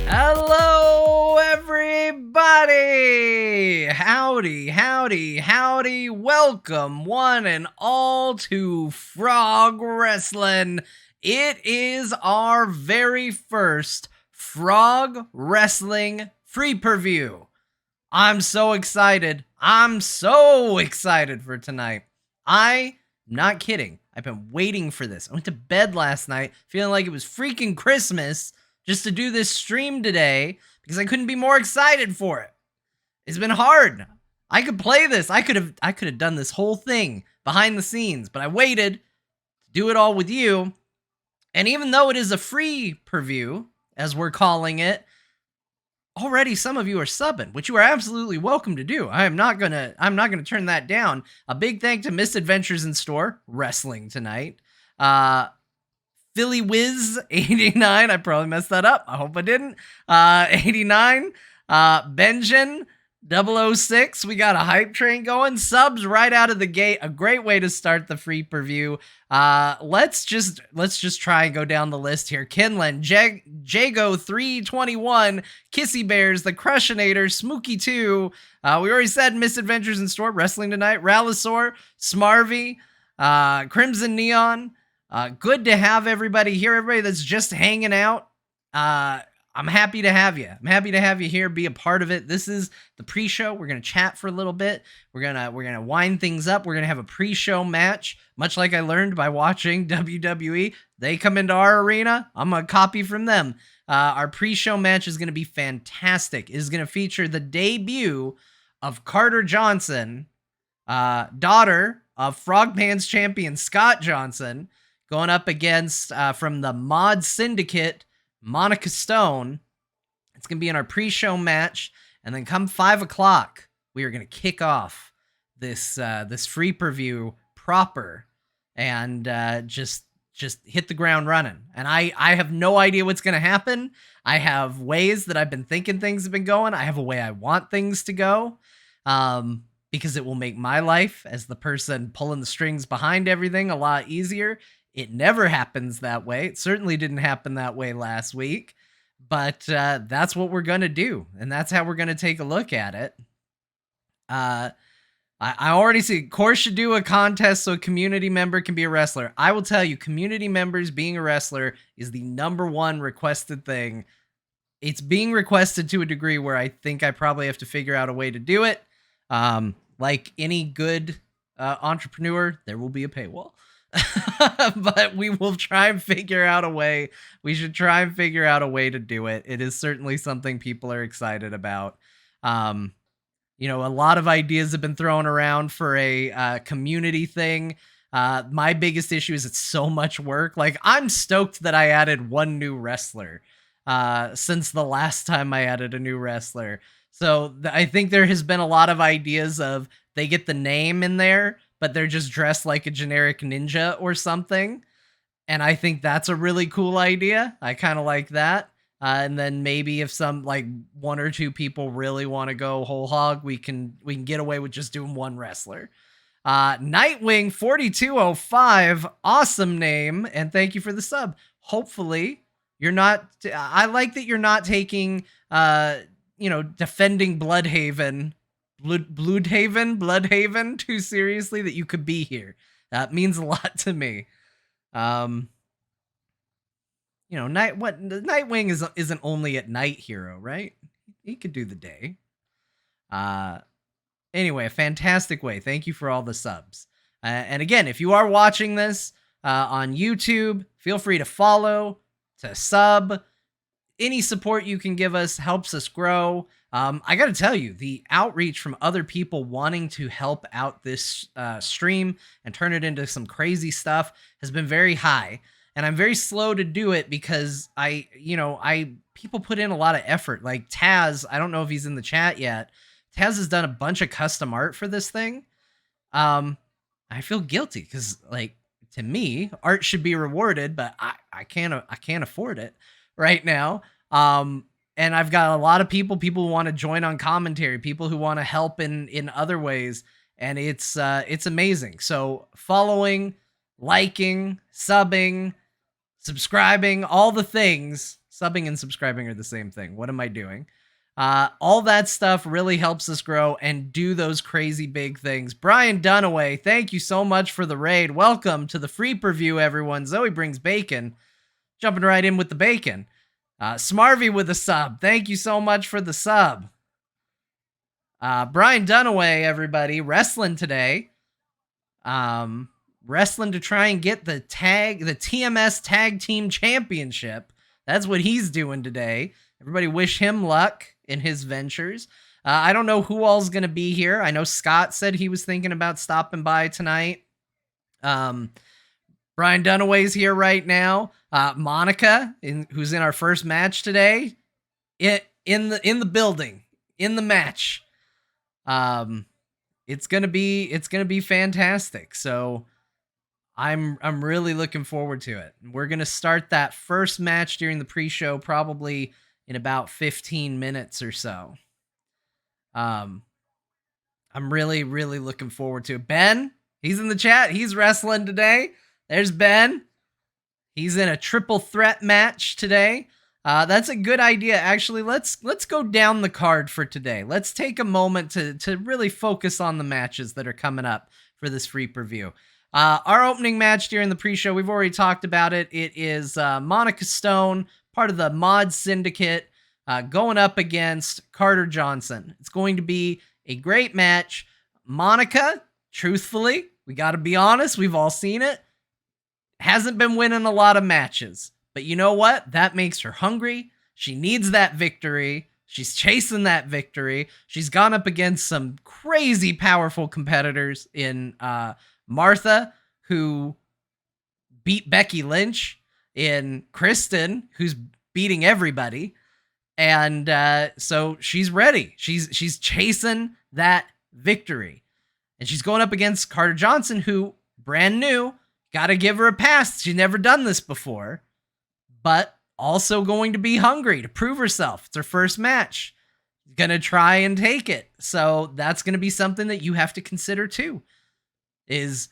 Hello, everybody! Howdy, howdy, howdy. Welcome, one and all, to Frog Wrestling. It is our very first Frog Wrestling free preview. I'm so excited. I'm so excited for tonight. I'm not kidding. I've been waiting for this. I went to bed last night feeling like it was freaking Christmas just to do this stream today because I couldn't be more excited for it. It's been hard. I could play this. I could have done this whole thing behind the scenes, but I waited to do it all with you. And even though it is a free preview, as we're calling it, already some of you are subbing, which you are absolutely welcome to do. I'm not gonna turn that down. A big thank to Misadventures in Store Wrestling tonight. Philly Wiz 89, I probably messed that up. I hope I didn't. 89, Benjamin 006. We got a hype train going. Subs right out of the gate. A great way to start the free preview. Let's just try and go down the list here. Kinlan, Jago 321, Kissy Bears, The Crushinator, Smooky 2. We already said Misadventures in Store Wrestling tonight. Rallisaur, Smarvy, Crimson Neon. Good to have everybody here. Everybody that's just hanging out. I'm happy to have you. I'm happy to have you here, be a part of it. This is the pre-show. We're gonna chat for a little bit. We're gonna wind things up. We're gonna have a pre-show match, much like I learned by watching WWE. They come into our arena. I'm gonna copy from them. Our pre-show match is gonna be fantastic. It is gonna feature the debut of Carter Johnson, daughter of Frogpants champion Scott Johnson, going up against from the Mod Syndicate, Monica Stone. It's going to be in our pre-show match. And then come 5 o'clock, we are going to kick off this free preview proper and just hit the ground running. And I have no idea what's going to happen. I have ways that I've been thinking things have been going. I have a way I want things to go because it will make my life as the person pulling the strings behind everything a lot easier. It never happens that way. It certainly didn't happen that way last week, but that's what we're going to do. And that's how we're going to take a look at it. I already see Core should do a contest so a community member can be a wrestler. I will tell you, community members being a wrestler is the #1 requested thing. It's being requested to a degree where I think I probably have to figure out a way to do it. Like any good entrepreneur, there will be a paywall. But we will try and figure out a way. We should try and figure out a way to do it. It is certainly something people are excited about. A lot of ideas have been thrown around for a community thing. My biggest issue is it's so much work. Like, I'm stoked that I added one new wrestler since the last time I added a new wrestler. So I think there has been a lot of ideas of they get the name in there, but they're just dressed like a generic ninja or something. And I think that's a really cool idea. I kind of like that. And then maybe if some, like, 1 or 2 people really want to go whole hog, we can get away with just doing one wrestler. Nightwing 4205, awesome name. And thank you for the sub. Hopefully you're not, I like that you're not taking, defending Bloodhaven too seriously, that you could be here. That means a lot to me. Nightwing isn't only at night hero, right? He could do the day. Anyway, a fantastic way. Thank you for all the subs. And again, if you are watching this on YouTube, feel free to follow, to sub. Any support you can give us helps us grow. I got to tell you, the outreach from other people wanting to help out this stream and turn it into some crazy stuff has been very high. And I'm very slow to do it because people put in a lot of effort. Like Taz, I don't know if he's in the chat yet. Taz has done a bunch of custom art for this thing. I feel guilty because, like, to me, art should be rewarded, but I can't afford it right now. And I've got a lot of people who want to join on commentary, people who want to help in other ways. And it's amazing. So following, liking, subbing, subscribing, all the things. Subbing and subscribing are the same thing. What am I doing? All that stuff really helps us grow and do those crazy big things. Brian Dunaway, thank you so much for the raid. Welcome to the free preview, everyone. Zoe brings bacon. Jumping right in with the bacon. Smarvy with a sub. Thank you so much for the sub. Brian Dunaway, everybody, wrestling today. Wrestling to try and get the TMS Tag Team Championship. That's what he's doing today. Everybody wish him luck in his ventures. I don't know who all's going to be here. I know Scott said he was thinking about stopping by tonight. Brian Dunaway's here right now. Monica, who's in our first match today, in the building, in the match. It's gonna be fantastic. So I'm really looking forward to it. We're gonna start that first match during the pre-show probably in about 15 minutes or so. I'm really looking forward to it. Ben, he's in the chat. He's wrestling today. There's Ben. He's in a triple threat match today. That's a good idea. Actually, let's go down the card for today. Let's take a moment to really focus on the matches that are coming up for this free preview. Our opening match during the pre-show, we've already talked about it. It is Monica Stone, part of the Mod Syndicate, going up against Carter Johnson. It's going to be a great match. Monica, truthfully, we got to be honest, we've all seen it, hasn't been winning a lot of matches. But you know what? That makes her hungry. She needs that victory. She's chasing that victory. She's gone up against some crazy powerful competitors in Martha, who beat Becky Lynch, in Kristen, who's beating everybody. And so she's ready. She's chasing that victory. And she's going up against Carter Johnson, who, brand new, got to give her a pass. She's never done this before. But also going to be hungry to prove herself. It's her first match. Gonna try and take it. So that's gonna be something that you have to consider too. Is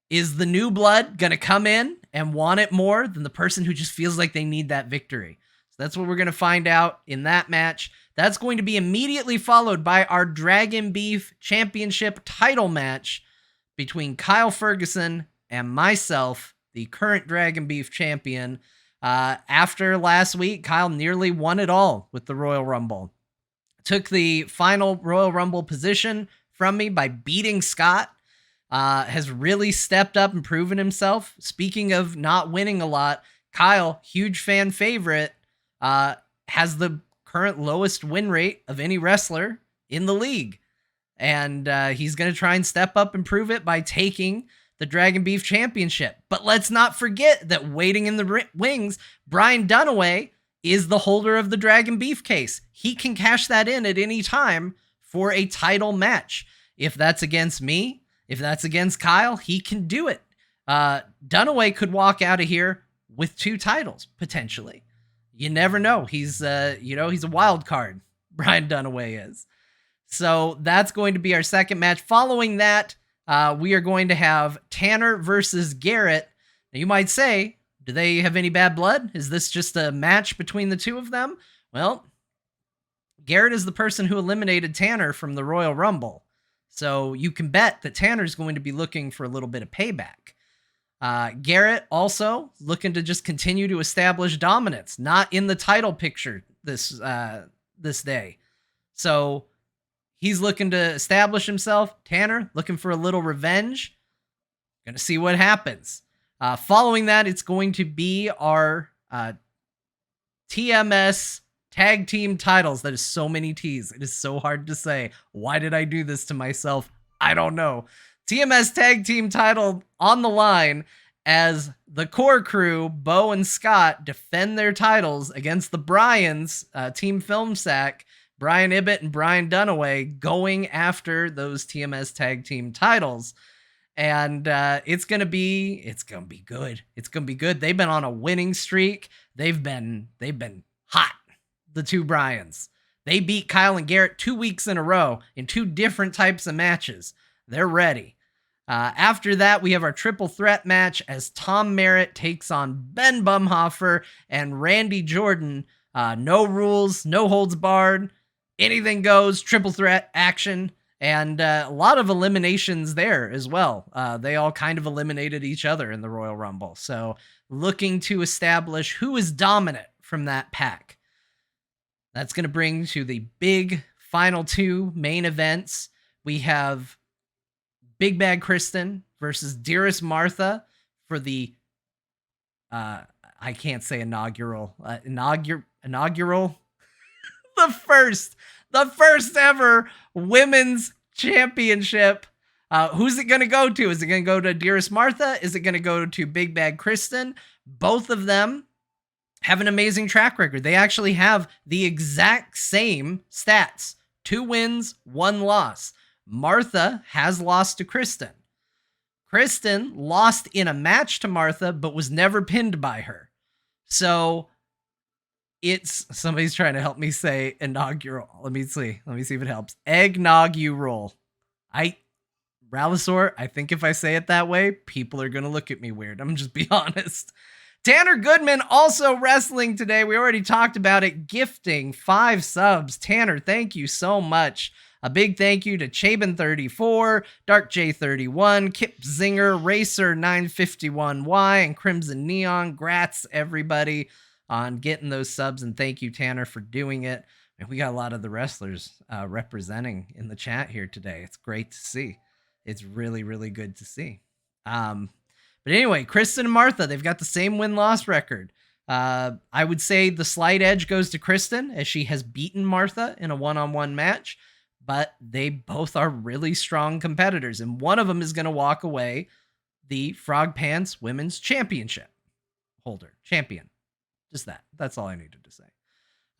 the new blood gonna come in and want it more than the person who just feels like they need that victory? So that's what we're gonna find out in that match. That's going to be immediately followed by our Dragon Beef Championship title match between Kyle Fergusson and myself, the current Dragon Beef champion. After last week, Kyle nearly won it all with the Royal Rumble. Took the final Royal Rumble position from me by beating Scott. Has really stepped up and proven himself. Speaking of not winning a lot, Kyle, huge fan favorite, has the current lowest win rate of any wrestler in the league. And he's going to try and step up and prove it by taking the Dragon Beef Championship. But let's not forget that waiting in the wings, Brian Dunaway is the holder of the Dragon Beef case. He can cash that in at any time for a title match. If that's against me, if that's against Kyle, he can do it. Dunaway could walk out of here with 2 titles, potentially. You never know. He's a wild card. Brian Dunaway is. So that's going to be our second match. Following that, we are going to have Tanner versus Garrett. Now, you might say, do they have any bad blood? Is this just a match between the two of them? Well, Garrett is the person who eliminated Tanner from the Royal Rumble. So you can bet that Tanner's going to be looking for a little bit of payback. Garrett also looking to just continue to establish dominance, not in the title picture this day. So he's looking to establish himself. Tanner looking for a little revenge. Gonna see what happens. Following that, it's going to be our TMS tag team titles. That is so many T's. It is so hard to say. Why did I do this to myself? I don't know. TMS tag team title on the line as the core crew, Beau and Scott, defend their titles against the Bryans, Team FilmSack, Brian Ibbott and Brian Dunaway, going after those TMS tag team titles. And it's gonna be good. It's gonna be good. They've been on a winning streak. They've been hot. The two Bryans. They beat Kyle and Garrett 2 weeks in a row in 2 different types of matches. They're ready. After that, we have our triple threat match as Tom Merritt takes on Ben Bumhoffer and Randy Jordan. No rules, no holds barred, anything goes, triple threat action, and a lot of eliminations there as well. They all kind of eliminated each other in the Royal Rumble. So looking to establish who is dominant from that pack. That's going to bring to the big final two main events. We have Big Bad Kristen versus Dearest Martha for the I can't say inaugural the first ever women's championship. Who's it going to go to? Is it going to go to Dearest Martha? Is it going to go to Big Bad Kristen? Both of them have an amazing track record. They actually have the exact same stats. 2 wins, 1 loss. Martha has lost to Kristen. Kristen lost in a match to Martha, but was never pinned by her. So somebody's trying to help me say inaugural. Let me see if it helps. Eggnaugural. Rallisaur, I think if I say it that way, people are going to look at me weird. I'm just be honest. Tanner Goodman also wrestling today. We already talked about it. Gifting 5 subs. Tanner, thank you so much. A big thank you to Chabin34, Dark J31, Kip Zinger, Racer 951Y, and Crimson Neon. Grats, everybody, on getting those subs. And thank you, Tanner, for doing it. And we got a lot of the wrestlers representing in the chat here today. It's great to see. It's really, really good to see. But anyway, Kristen and Martha, they've got the same win-loss record. I would say the slight edge goes to Kristen, as she has beaten Martha in a one-on-one match. But they both are really strong competitors. And one of them is going to walk away the Frogpants Women's Championship holder. Champion. Just that. That's all I needed to say.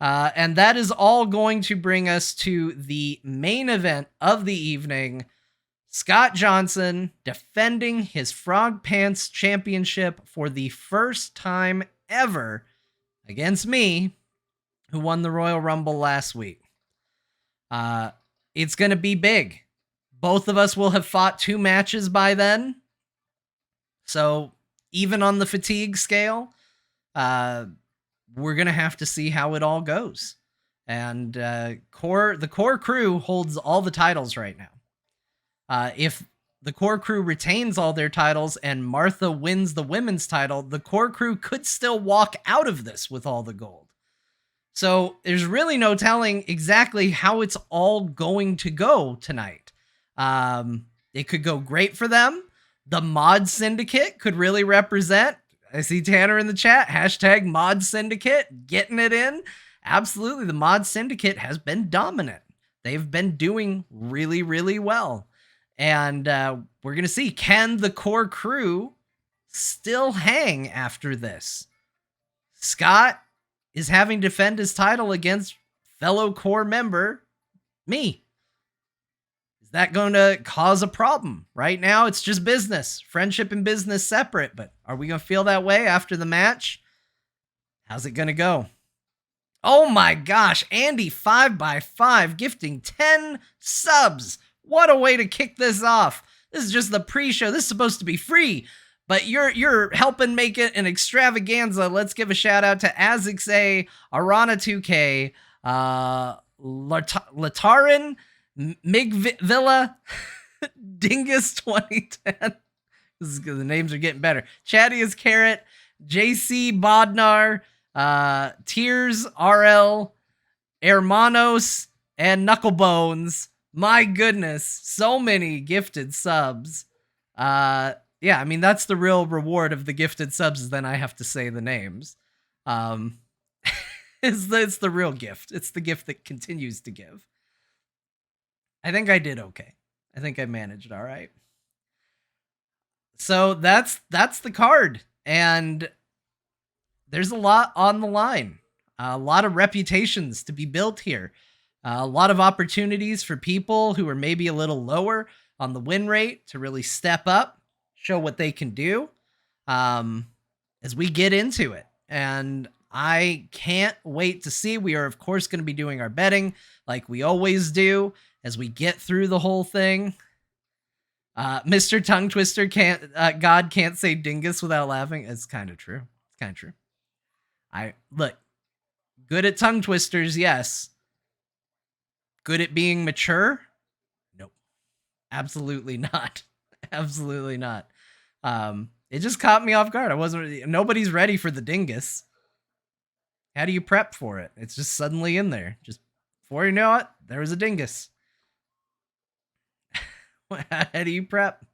And that is all going to bring us to the main event of the evening. Scott Johnson defending his Frogpants Championship for the first time ever against me, who won the Royal Rumble last week. It's going to be big. Both of us will have fought 2 matches by then. So even on the fatigue scale, we're going to have to see how it all goes. And the core crew holds all the titles right now. If the core crew retains all their titles and Martha wins the women's title, the core crew could still walk out of this with all the gold. So there's really no telling exactly how it's all going to go tonight. It could go great for them. The Mod Syndicate could really represent. I see Tanner in the chat. # Mod Syndicate getting it in. Absolutely. The Mod Syndicate has been dominant. They've been doing really, really well. And we're going to see, can the core crew still hang after this? Scott is having to defend his title against fellow core member, me. Is that going to cause a problem? Right now, it's just business. Friendship and business separate, but are we going to feel that way after the match? How's it going to go? Oh my gosh, Andy 5x5 gifting 10 subs. What a way to kick this off. This is just the pre-show. This is supposed to be free. But you're helping make it an extravaganza. Let's give a shout out to Azix, Arana 2K, Latarin, Mig Villa, Dingus 2010. The names are getting better. Chatty is Garrett, JC Bodnar, Tears RL, Hermanos, and Knucklebones. My goodness, so many gifted subs. Yeah, I mean, that's the real reward of the gifted subs, is then I have to say the names. It's the real gift. It's the gift that continues to give. I think I did okay. I think I managed all right. So that's the card. And there's a lot on the line. A lot of reputations to be built here. A lot of opportunities for people who are maybe a little lower on the win rate to really step up, show what they can do as we get into it. And I can't wait to see. We are, of course, going to be doing our betting like we always do as we get through the whole thing. Mr. Tongue Twister God can't say dingus without laughing. It's kind of true. It's kind of true. Look, good at tongue twisters, yes. Good at being mature? Nope. Absolutely not. Absolutely not. It just caught me off guard. Nobody's ready for the dingus. How do you prep for it? It's just suddenly in there. Just before you know it, there was a dingus. How do you prep?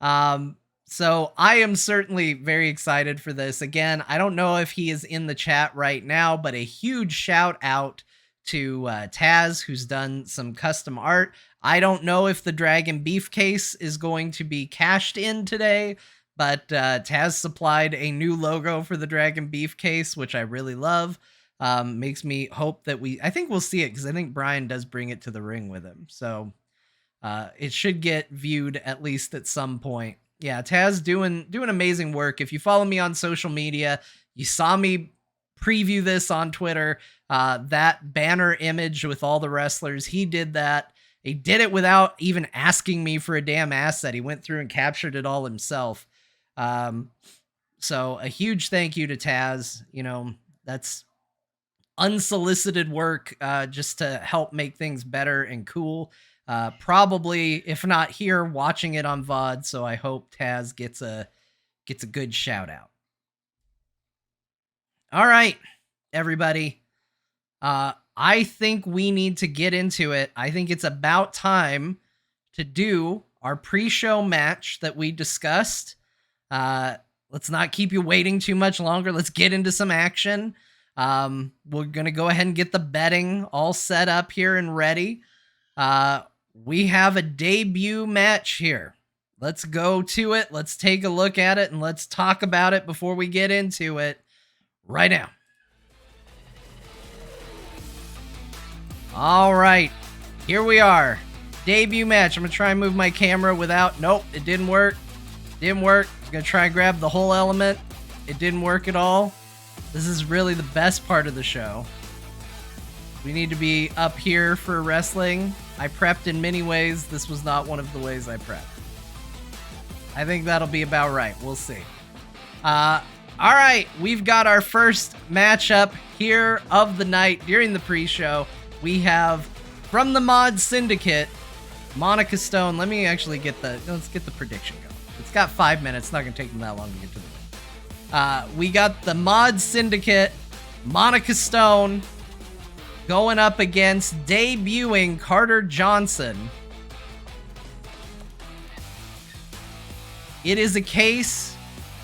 So I am certainly very excited for this. Again, I don't know if he is in the chat right now, but a huge shout out to Taz, who's done some custom art. I don't know if the Dragon Beef case is going to be cashed in today, but Taz supplied a new logo for the Dragon Beef case, which I really love. Makes me hope that I think we'll see it, because I think Brian does bring it to the ring with him. So it should get viewed at least at some point. Yeah, Taz doing amazing work. If you follow me on social media, you saw me preview this on Twitter. That banner image with all the wrestlers, he did that. He did it without even asking me for a damn asset. He went through and captured it all himself. So a huge thank you to Taz. You know, that's unsolicited work just to help make things better and cool. Probably, if not here, watching it on VOD. So I hope Taz gets a good shout out. All right, everybody. I think we need to get into it. I think it's about time to do our pre-show match that we discussed. Let's not keep you waiting too much longer. Let's get into some action. We're going to go ahead and get the betting all set up here and ready. We have a debut match here. Let's go to it. Let's take a look at it and let's talk about it before we get into it right now. All right, here we are. Debut match. I'm going to try and move my camera without... Nope, it didn't work. Didn't work. I'm going to try and grab the whole element. It didn't work at all. This is really the best part of the show. We need to be up here for wrestling. I prepped in many ways. This was not one of the ways I prepped. I think that'll be about right. We'll see. All right, we've got our first matchup here of the night during the pre-show. We have from the Mod Syndicate, Monica Stone. Let me actually let's get the prediction going. It's got 5 minutes. It's not going to take them that long to get to the ring. We got the Mod Syndicate, Monica Stone, going up against debuting Carter Johnson. It is a case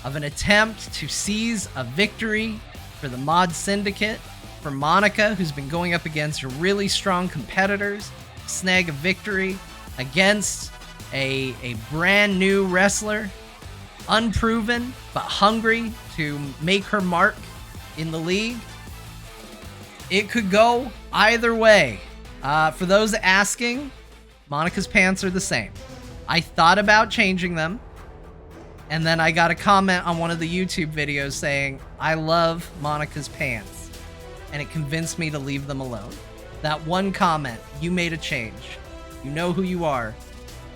of an attempt to seize a victory for the Mod Syndicate, for Monica, who's been going up against really strong competitors, snag a victory against a brand new wrestler, unproven but hungry to make her mark in the league. It could go either way. For those asking, Monica's pants are the same. I thought about changing them, and then I got a comment on one of the YouTube videos saying, I love Monica's pants. And it convinced me to leave them alone. That one comment, you made a change. You know who you are.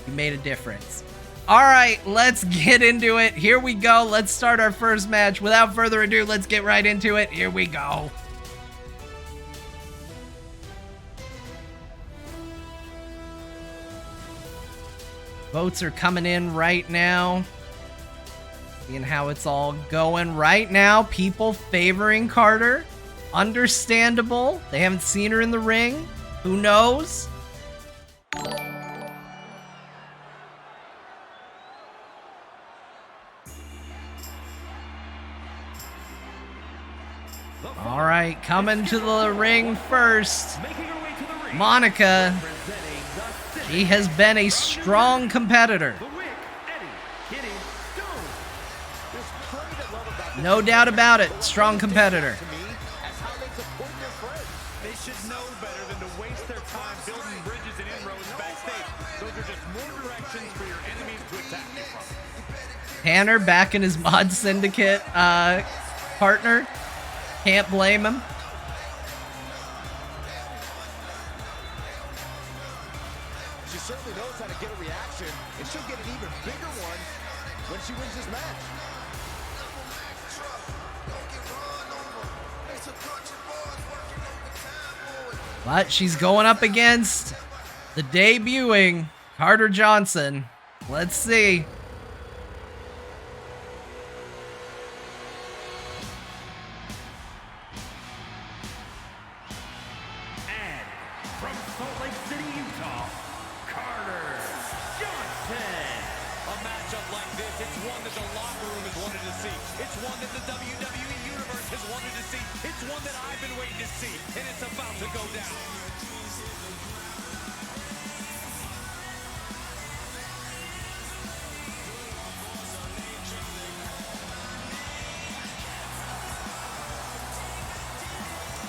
You made a difference. All right, let's get into it. Here we go. Let's start our first match. Without further ado, let's get right into it. Here we go. Votes are coming in right now. Seeing how it's all going right now. People favoring Carter. Understandable. They haven't seen her in the ring. Who knows? All right, coming to the ring first. Monica. She has been a strong competitor. No doubt about it. Strong competitor. Tanner back in his Mod Syndicate partner. Can't blame him. She certainly knows how to get a reaction, and she'll get wins this match. But she's going up against the debuting Carter Johnson. Let's see. And from Salt Lake City, Utah, Carter Johnson. A matchup like this, it's one that the locker room has wanted to see. It's one that the WWE Universe has wanted to see. It's one that I've been waiting to see, and it's about to go down.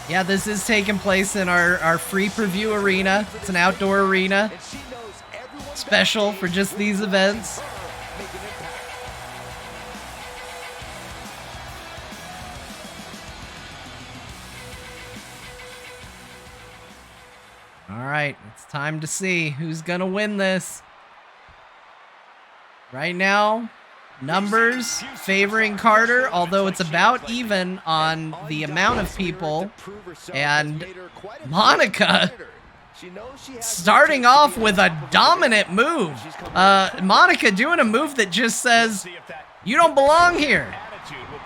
Yeah, this is taking place in our free preview arena. It's an outdoor arena. Special for just these events. All right, it's time to see who's gonna win this. Right now, numbers favoring Carter, although it's about even on the amount of people. And Monica starting off with a dominant move. Monica doing a move that just says, you don't belong here.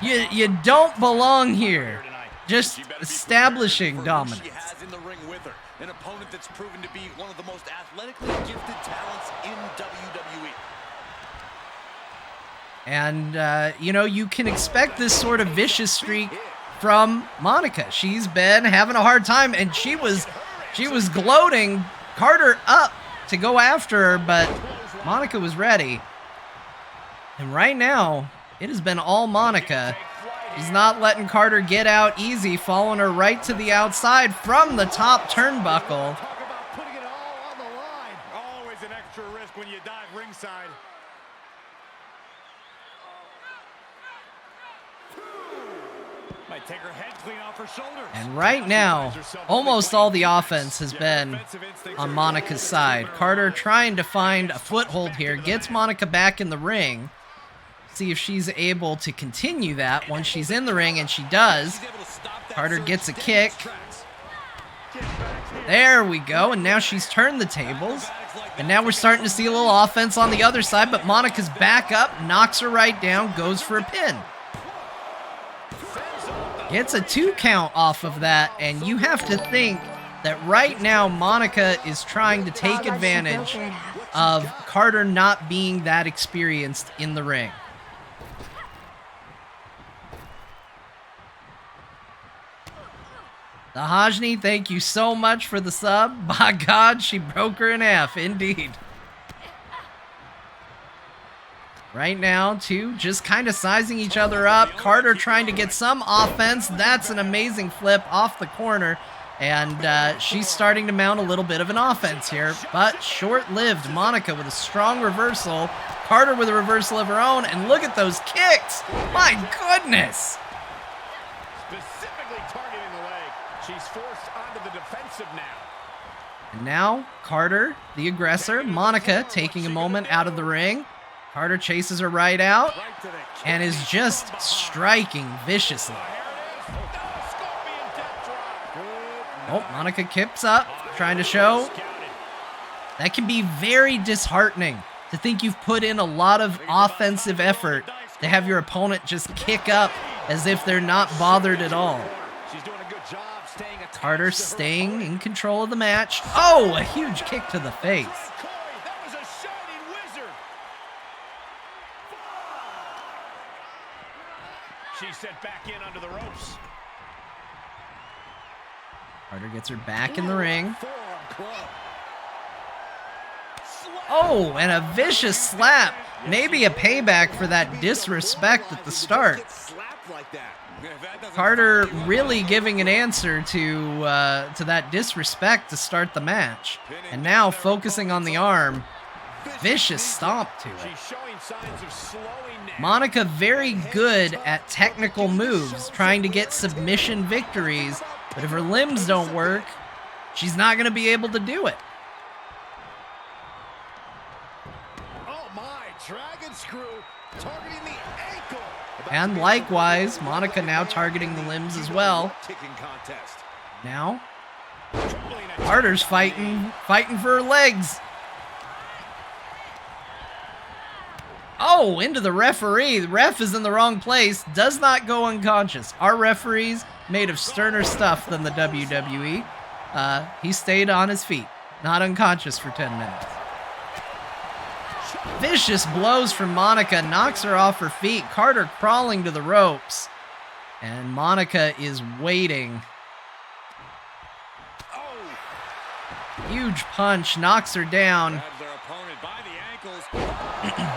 You don't belong here. Just establishing dominance. An opponent that's proven to be one of the most athletically gifted talents in WWE. And, you know, you can expect this sort of vicious streak from Monica. She's been having a hard time, and she was gloating Carter up to go after her, but Monica was ready. And right now, it has been all Monica. She's not letting Carter get out easy, following her right to the outside from the top turnbuckle. Talk about putting it all on the line. Always an extra risk when you dive ringside. Might take her head clean off her shoulders. And right now, almost all the offense has been on Monica's side. Carter trying to find a foothold here, gets Monica back in the ring. See if she's able to continue that once she's in the ring, and she does. Carter gets a kick. There we go, and now she's turned the tables. And now we're starting to see a little offense on the other side, but Monica's back up, knocks her right down, goes for a pin. Gets a 2 count off of that, and you have to think that right now Monica is trying to take advantage of Carter not being that experienced in the ring. The Hajni, thank you so much for the sub. By God, she broke her in half, indeed. Right now, too, just kind of sizing each other up. Carter trying to get some offense. That's an amazing flip off the corner. And she's starting to mount a little bit of an offense here, but short-lived. Monica with a strong reversal. Carter with a reversal of her own, and look at those kicks. My goodness. Specifically targeting the leg. She's forced onto the defensive now. And now, Carter, the aggressor. Monica taking a moment out of the ring. Carter chases her right out and is just striking viciously. Oh, Monica kips up, trying to show. That can be very disheartening to think you've put in a lot of offensive effort to have your opponent just kick up as if they're not bothered at all. Carter staying in control of the match. Oh, a huge kick to the face. She's sent back in under the ropes. Carter gets her back in the ring. Oh, and a vicious slap. Maybe a payback for that disrespect at the start. Carter really giving an answer to that disrespect to start the match. And now focusing on the arm. Vicious stomp to it. Monica very good at technical moves, trying to get submission victories, but if her limbs don't work, she's not going to be able to do it. Oh my, dragon screw Targeting the ankle. And likewise, Monica now targeting the limbs as well. Kicking contest. Now, Carter's fighting for her legs. Oh, into the referee. The ref is in the wrong place. Does not go unconscious. Our referee's made of sterner stuff than the WWE. He stayed on his feet, not unconscious for 10 minutes. Vicious blows from Monica, knocks her off her feet. Carter crawling to the ropes. And Monica is waiting. Huge punch, knocks her down.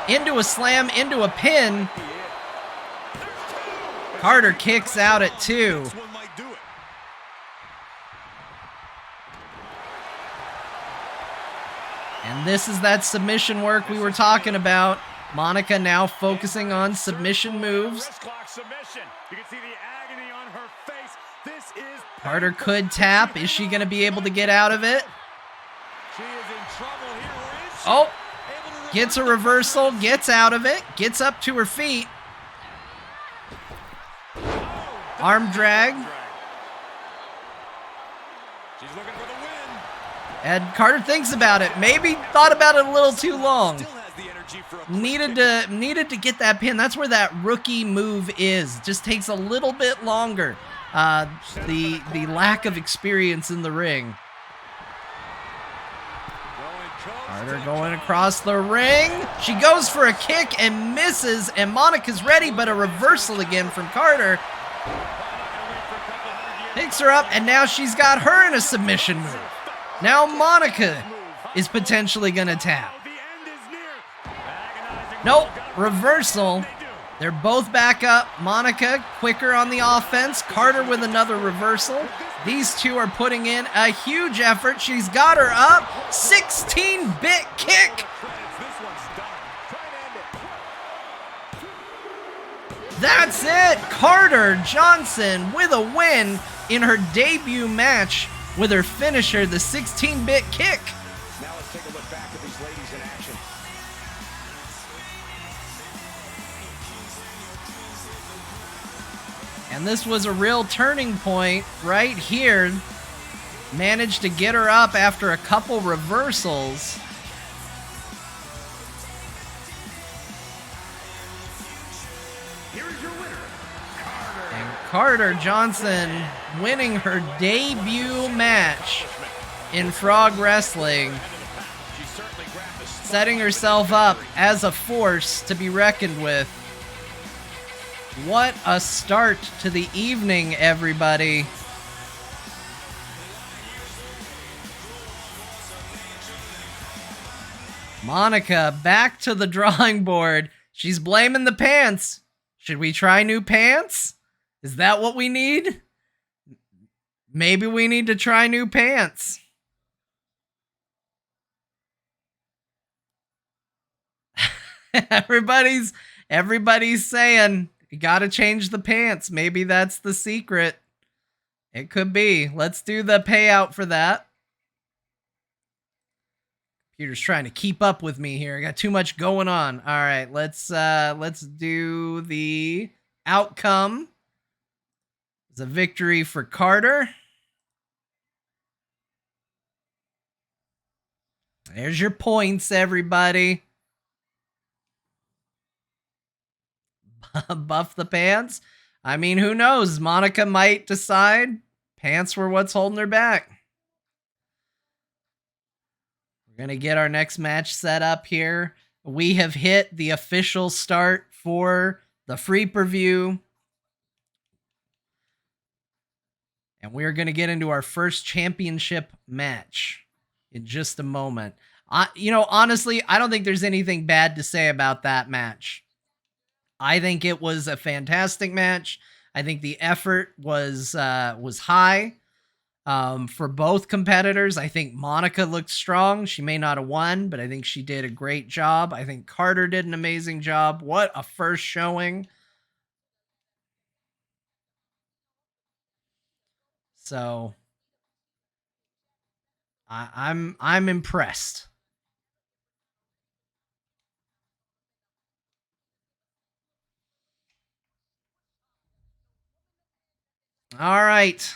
Into a slam, into a pin. Carter kicks out at 2. And this is that submission work we were talking about. Monica now focusing on submission moves. Carter could tap. Is she going to be able to get out of it? Oh, gets a reversal, gets out of it, gets up to her feet. Arm drag. And Carter thinks about it. Maybe thought about it a little too long. Needed to get that pin. That's where that rookie move is. Just takes a little bit longer. The lack of experience in the ring. Carter going across the ring. She goes for a kick and misses, and Monica's ready, but a reversal again from Carter. Picks her up, and now she's got her in a submission move. Now Monica is potentially going to tap. Nope, reversal. They're both back up. Monica quicker on the offense. Carter with another reversal. These two are putting in a huge effort. She's got her up. 16-bit kick. That's it. Carter Johnson with a win in her debut match with her finisher, the 16-bit kick. Now let's take a look back at these ladies in action. And this was a real turning point right here. Managed to get her up after a couple reversals. Here is your winner, Carter. And Carter Johnson winning her debut match in Frog Wrestling. Setting herself up as a force to be reckoned with. What a start to the evening, everybody. Monica back to the drawing board. She's blaming the pants. Should we try new pants? Is that what we need? Maybe we need to try new pants. Everybody's saying you gotta change the pants. Maybe that's the secret. It could be. Let's do the payout for that. Computer's trying to keep up with me here. I got too much going on. All right, let's do the outcome. It's a victory for Carter. There's your points, everybody. Buff the pants. I mean, who knows? Monica might decide pants were what's holding her back. We're going to get our next match set up here. We have hit the official start for the free preview. And we're going to get into our first championship match in just a moment. Honestly, I don't think there's anything bad to say about that match. I think it was a fantastic match. I think the effort was high for both competitors. I think Monica looked strong. She may not have won, but I think she did a great job. I think Carter did an amazing job. What a first showing. So I'm impressed. All right.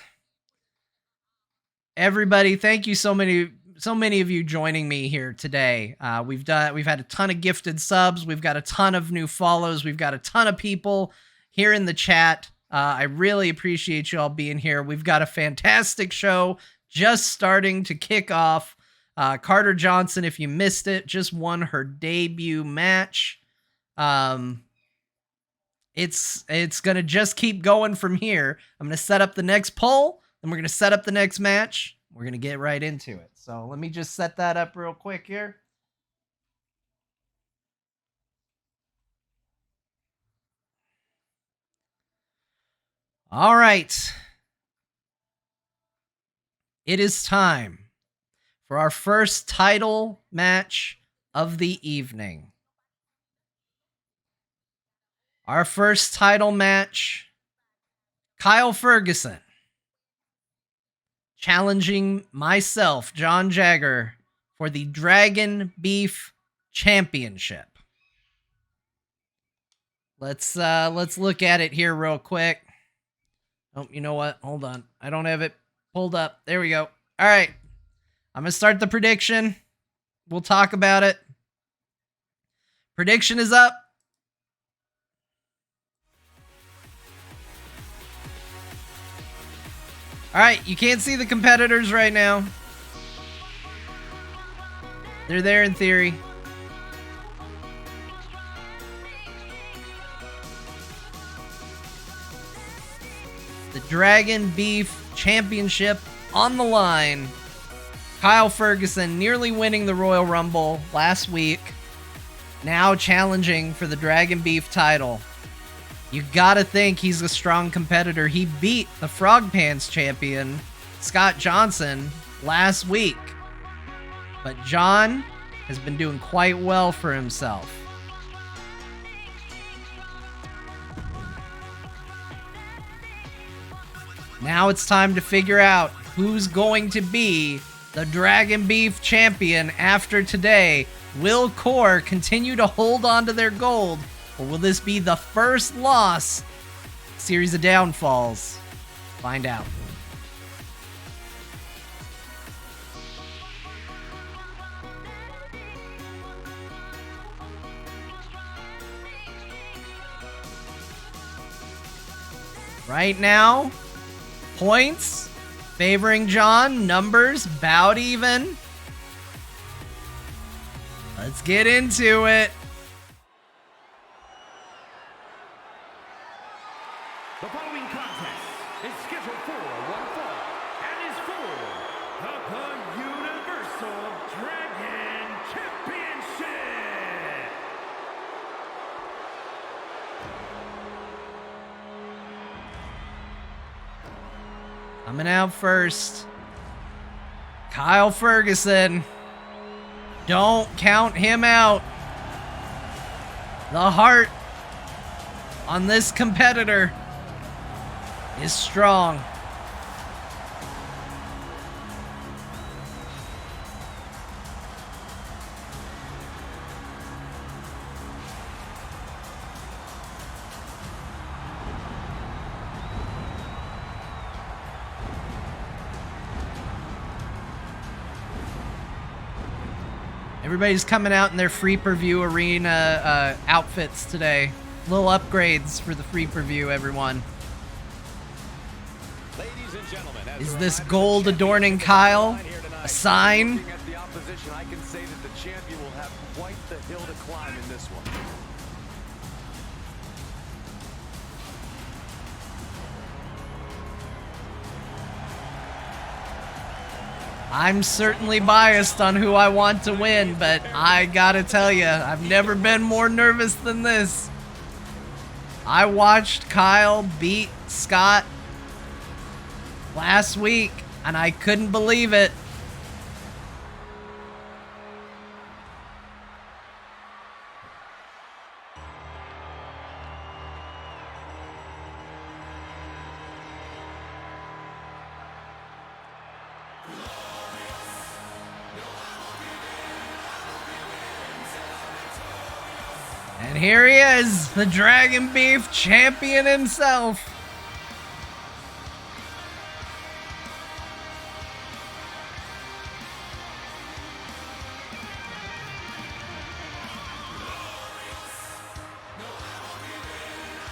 Everybody, thank you so many of you joining me here today. We've had a ton of gifted subs. We've got a ton of new follows. We've got a ton of people here in the chat. I really appreciate you all being here. We've got a fantastic show just starting to kick off. Carter Johnson, if you missed it, just won her debut match. It's going to just keep going from here. I'm going to set up the next poll, then we're going to set up the next match. We're going to get right into it. So let me just set that up real quick here. All right. It is time for our first title match of the evening. Our first title match, Kyle Ferguson challenging myself, Jon Jagger, for the Dragon Beef Championship. Let's look at it here real quick. Oh, you know what? Hold on. I don't have it pulled up. There we go. All right. I'm going to start the prediction. We'll talk about it. Prediction is up. All right, you can't see the competitors right now. They're there in theory. The Dragon Beef Championship on the line. Kyle Ferguson nearly winning the Royal Rumble last week. Now challenging for the Dragon Beef title. You gotta think he's a strong competitor. He beat the Frogpants champion, Scott Johnson, last week. But Jon has been doing quite well for himself. Now it's time to figure out who's going to be the Dragon Beef champion after today. Will Core continue to hold on to their gold? Or will this be the first loss? Series of downfalls. Find out. Right now, points favoring Jon, numbers about even. Let's get into it. The following contest is scheduled for one fall and is for the Universal Dragon Championship. Coming out first, Kyle Ferguson. Don't count him out. The heart on this competitor is strong. Everybody's coming out in their free preview arena outfits today. Little upgrades for the free preview, everyone. Ladies and gentlemen, is this gold adorning Kyle a sign? Looking at the opposition, I can say that the champion will have quite the hill to climb in this one. I'm certainly biased on who I want to win, but I gotta tell you, I've never been more nervous than this. I watched Kyle beat Scott last week, and I couldn't believe it. And here he is, the Dragon Beef champion himself.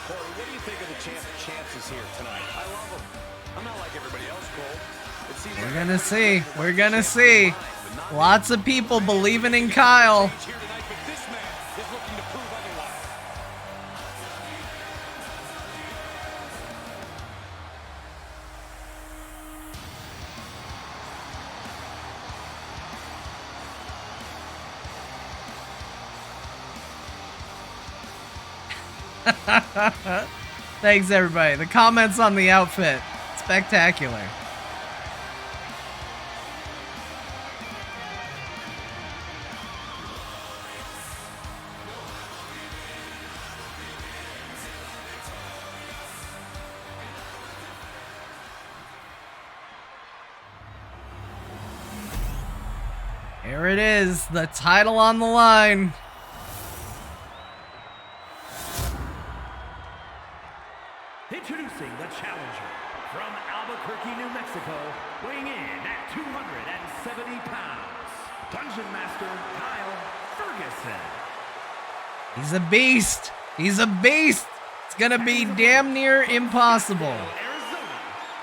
Corey, what do you think of the champ's chances here tonight? I love them. I'm not like everybody else, Cole. It seems We're like gonna see. We're gonna see. Lots of people believing in Kyle. here tonight, but this man is looking to prove otherwise. Thanks, everybody. The comments on the outfit. Spectacular. There it is, the title on the line. Introducing the challenger from Albuquerque, New Mexico, weighing in at 270 pounds, Dungeon Master Kyle Fergusson. He's a beast. He's a beast. It's gonna be damn near impossible. Arizona,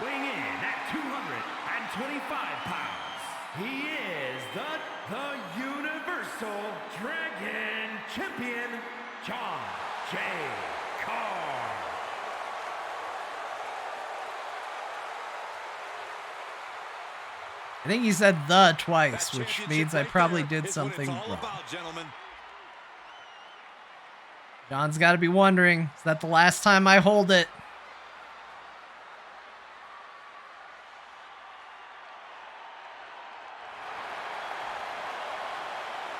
weighing in at 225 pounds. He is the Universal Dragon Champion, Jon Jagger. I think he said the twice, which means I probably did something wrong. John's got to be wondering, is that the last time I hold it?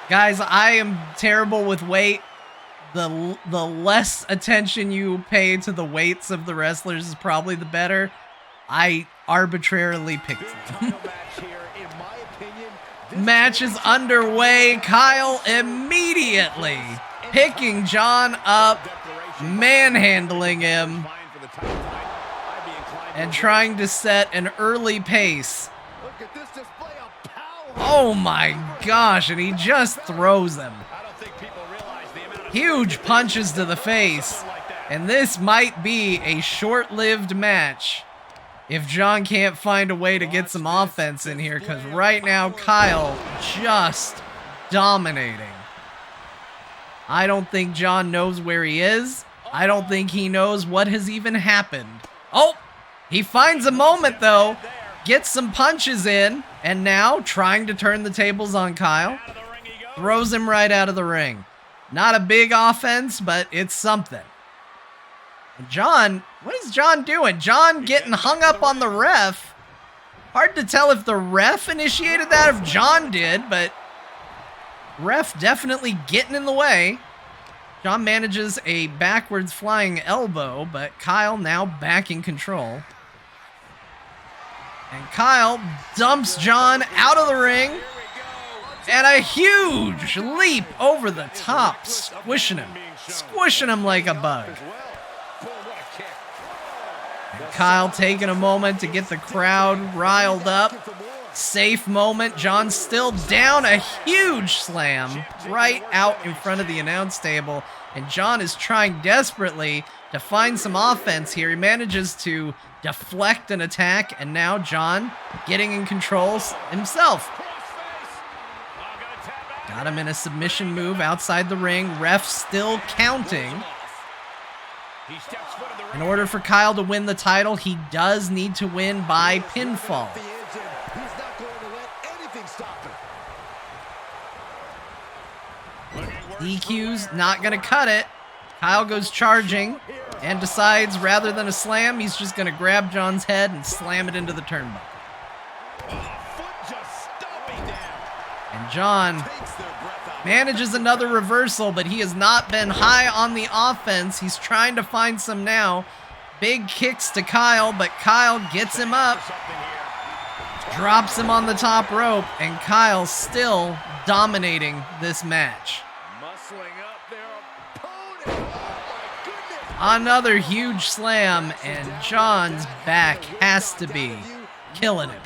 Guys, I am terrible with weight. The less attention you pay to the weights of the wrestlers is probably the better. I arbitrarily picked them. Match is underway. Kyle immediately picking Jon up, manhandling him, and trying to set an early pace. Oh my gosh, and he just throws him. Huge punches to the face, and this might be a short-lived match if Jon can't find a way to get some offense in here, because right now, Kyle just dominating. I don't think Jon knows where he is. I don't think he knows what has even happened. Oh, he finds a moment, though. Gets some punches in, and now trying to turn the tables on Kyle. Throws him right out of the ring. Not a big offense, but it's something. Jon, what is Jon doing? Jon getting hung up on the ref. Hard to tell if the ref initiated that, if Jon did, but ref definitely getting in the way. Jon manages a backwards flying elbow, but Kyle now back in control. And Kyle dumps Jon out of the ring. And a huge leap over the top, squishing him like a bug. Kyle taking a moment to get the crowd riled up. Safe moment. Jon's still down. A huge slam right out in front of the announce table. And Jon is trying desperately to find some offense here. He manages to deflect an attack. And now Jon getting in control himself. Got him in a submission move outside the ring. Ref still counting. In order for Kyle to win the title, he does need to win by pinfall. DQ's not going to cut it. Kyle goes charging and decides rather than a slam, he's just going to grab Jon's head and slam it into the turnbuckle. And Jon manages another reversal, but he has not been high on the offense. He's trying to find some now. Big kicks to Kyle, but Kyle gets him up, drops him on the top rope, and Kyle still dominating this match. Another huge slam, and Jon's back has to be killing him.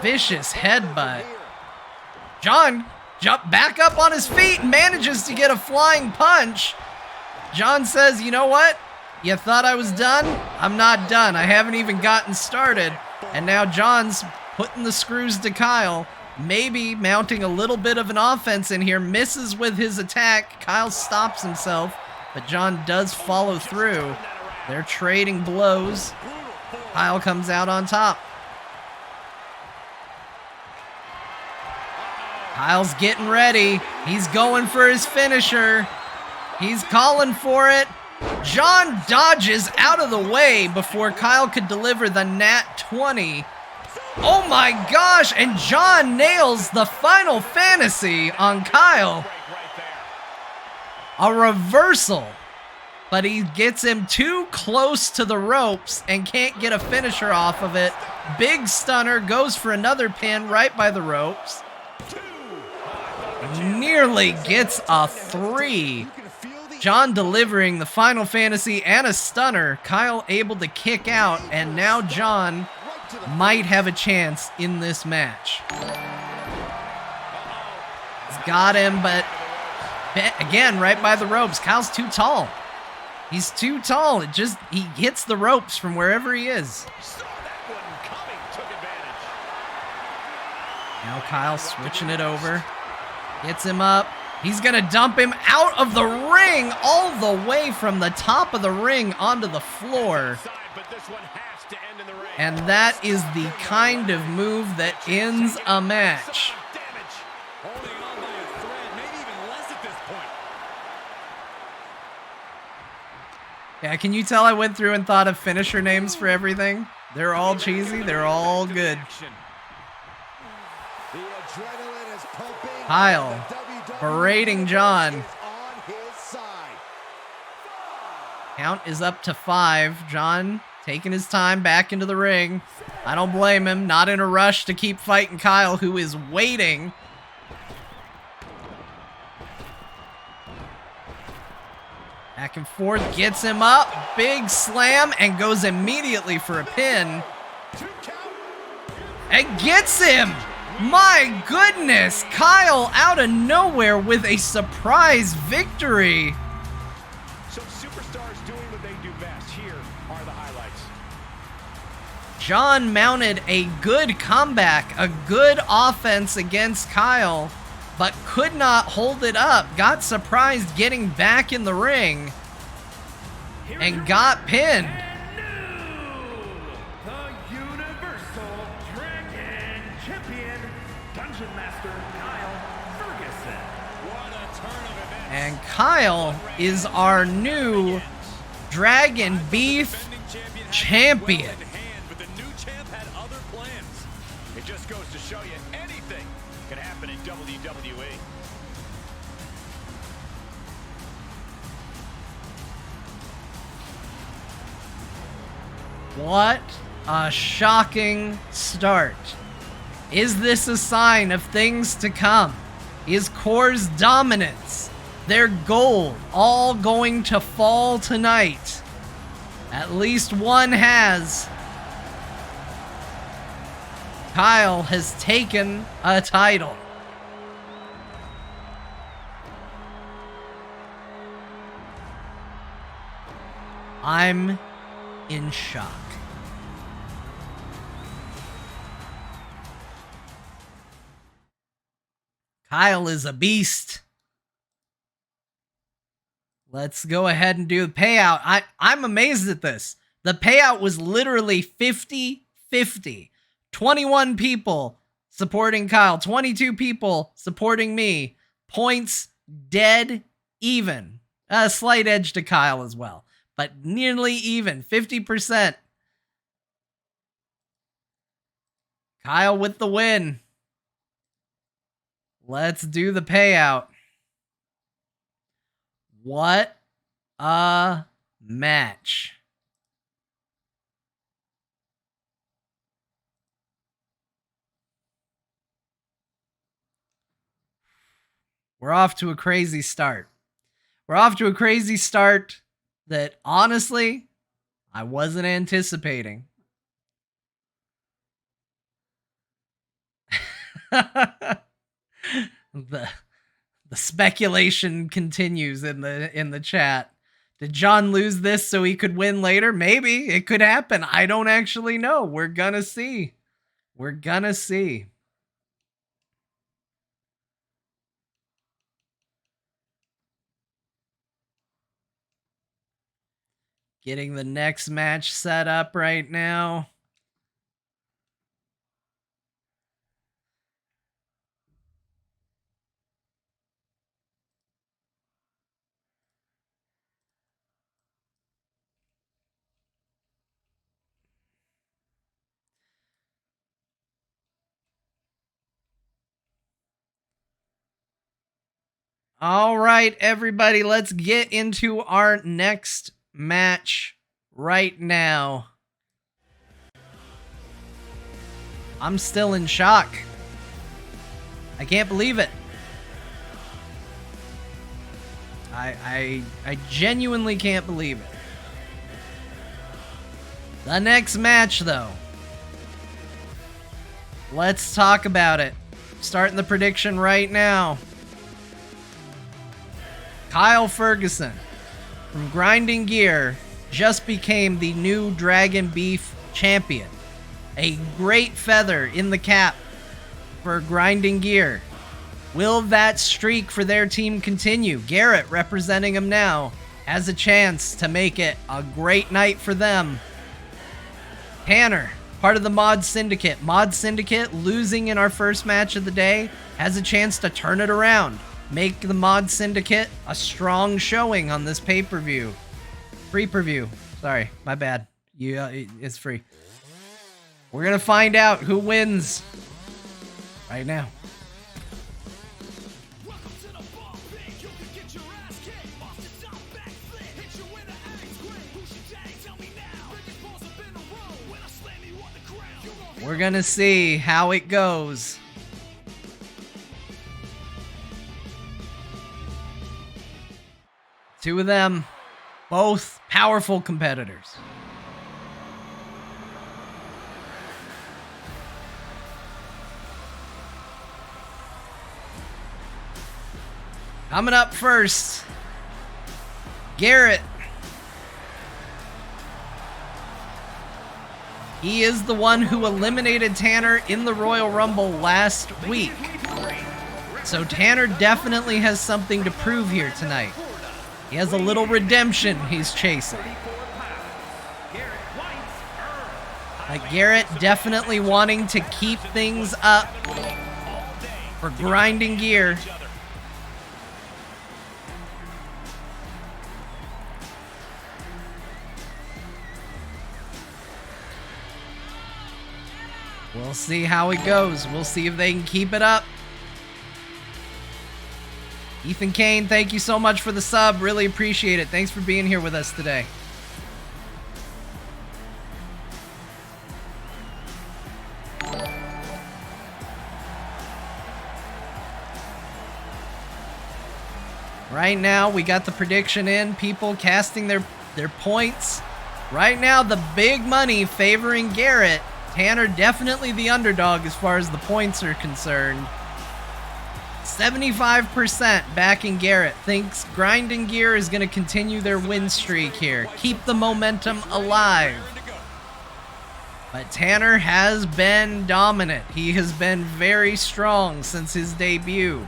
Vicious headbutt. Jon Jump back up on his feet and manages to get a flying punch. Jon says, you know what? You thought I was done? I'm not done. I haven't even gotten started. And now Jon's putting the screws to Kyle. Maybe mounting a little bit of an offense in here. Misses with his attack. Kyle stops himself, but Jon does follow through. They're trading blows. Kyle comes out on top. Kyle's getting ready. He's going for his finisher. He's calling for it. Jon dodges out of the way before Kyle could deliver the nat 20. Oh my gosh, and Jon nails the Final Fantasy on Kyle. A reversal, but he gets him too close to the ropes and can't get a finisher off of it. Big stunner, goes for another pin right by the ropes. Nearly gets a 3. Jon delivering the Final Fantasy and a stunner. Kyle able to kick out, and now Jon might have a chance in this match. He's got him, but again, right by the ropes. Kyle's too tall. He's too tall. He hits the ropes from wherever he is. Now Kyle switching it over. Gets him up. He's going to dump him out of the ring, all the way from the top of the ring onto the floor. And that is the kind of move that ends a match. Yeah, can you tell I went through and thought of finisher names for everything? They're all cheesy. They're all good. Kyle berating Jon. Count is up to 5. Jon taking his time back into the ring. I don't blame him. Not in a rush to keep fighting Kyle, who is waiting. Back and forth, gets him up. Big slam, and goes immediately for a pin. And gets him! My goodness! Kyle out of nowhere with a surprise victory. So superstars doing what they do best. Here are the highlights. Jon mounted a good comeback, a good offense against Kyle, but could not hold it up. Got surprised getting back in the ring and got pinned. And Kyle is our new Dragon Beef champion. But the new champ had other plans. It just goes to show you anything can happen in WWE. What a shocking start. Is this a sign of things to come? Is Core's dominance, their gold, all going to fall tonight? At least one has. Kyle has taken a title. I'm in shock. Kyle is a beast. Let's go ahead and do the payout. I'm amazed at this. The payout was literally 50-50. 21 people supporting Kyle. 22 people supporting me. Points dead even. A slight edge to Kyle as well, but nearly even. 50%. Kyle with the win. Let's do the payout. What a match. We're off to a crazy start. We're off to a crazy start that honestly, I wasn't anticipating. The speculation continues in the chat. Did Jon lose this so he could win later? Maybe. It could happen. I don't actually know. We're gonna see. We're gonna see. Getting the next match set up right now. All right, everybody, let's get into our next match right now. I'm still in shock. I can't believe it. I genuinely can't believe it. The next match, though. Let's talk about it. Starting the prediction right now. Kyle Fergusson from Grinding Gear just became the new Dragon Beef champion. A great feather in the cap for Grinding Gear. Will that streak for their team continue? Garrett, representing him now, has a chance to make it a great night for them. Tanner, part of the Mod Syndicate. Mod Syndicate, losing in our first match of the day, has a chance to turn it around. Make the Mod Syndicate a strong showing on this pay-per-view. Free preview. Sorry, my bad. It's free. We're gonna find out who wins right now. We're gonna see how it goes. Two of them, both powerful competitors. Coming up first, Garrett. He is the one who eliminated Tanner in the Royal Rumble last week. So Tanner definitely has something to prove here tonight. He has a little redemption he's chasing. Like Garrett definitely wanting to keep things up for Grinding Gear. We'll see how it goes. We'll see if they can keep it up. Ethan Kane, thank you so much for the sub. Really appreciate it. Thanks for being here with us today. Right now, we got the prediction in. People casting their points. Right now, the big money favoring Garrett. Tanner definitely the underdog as far as the points are concerned. 75% backing Garrett. Thinks Grinding Gear is going to continue their win streak here. Keep the momentum alive. But Tanner has been dominant. He has been very strong since his debut.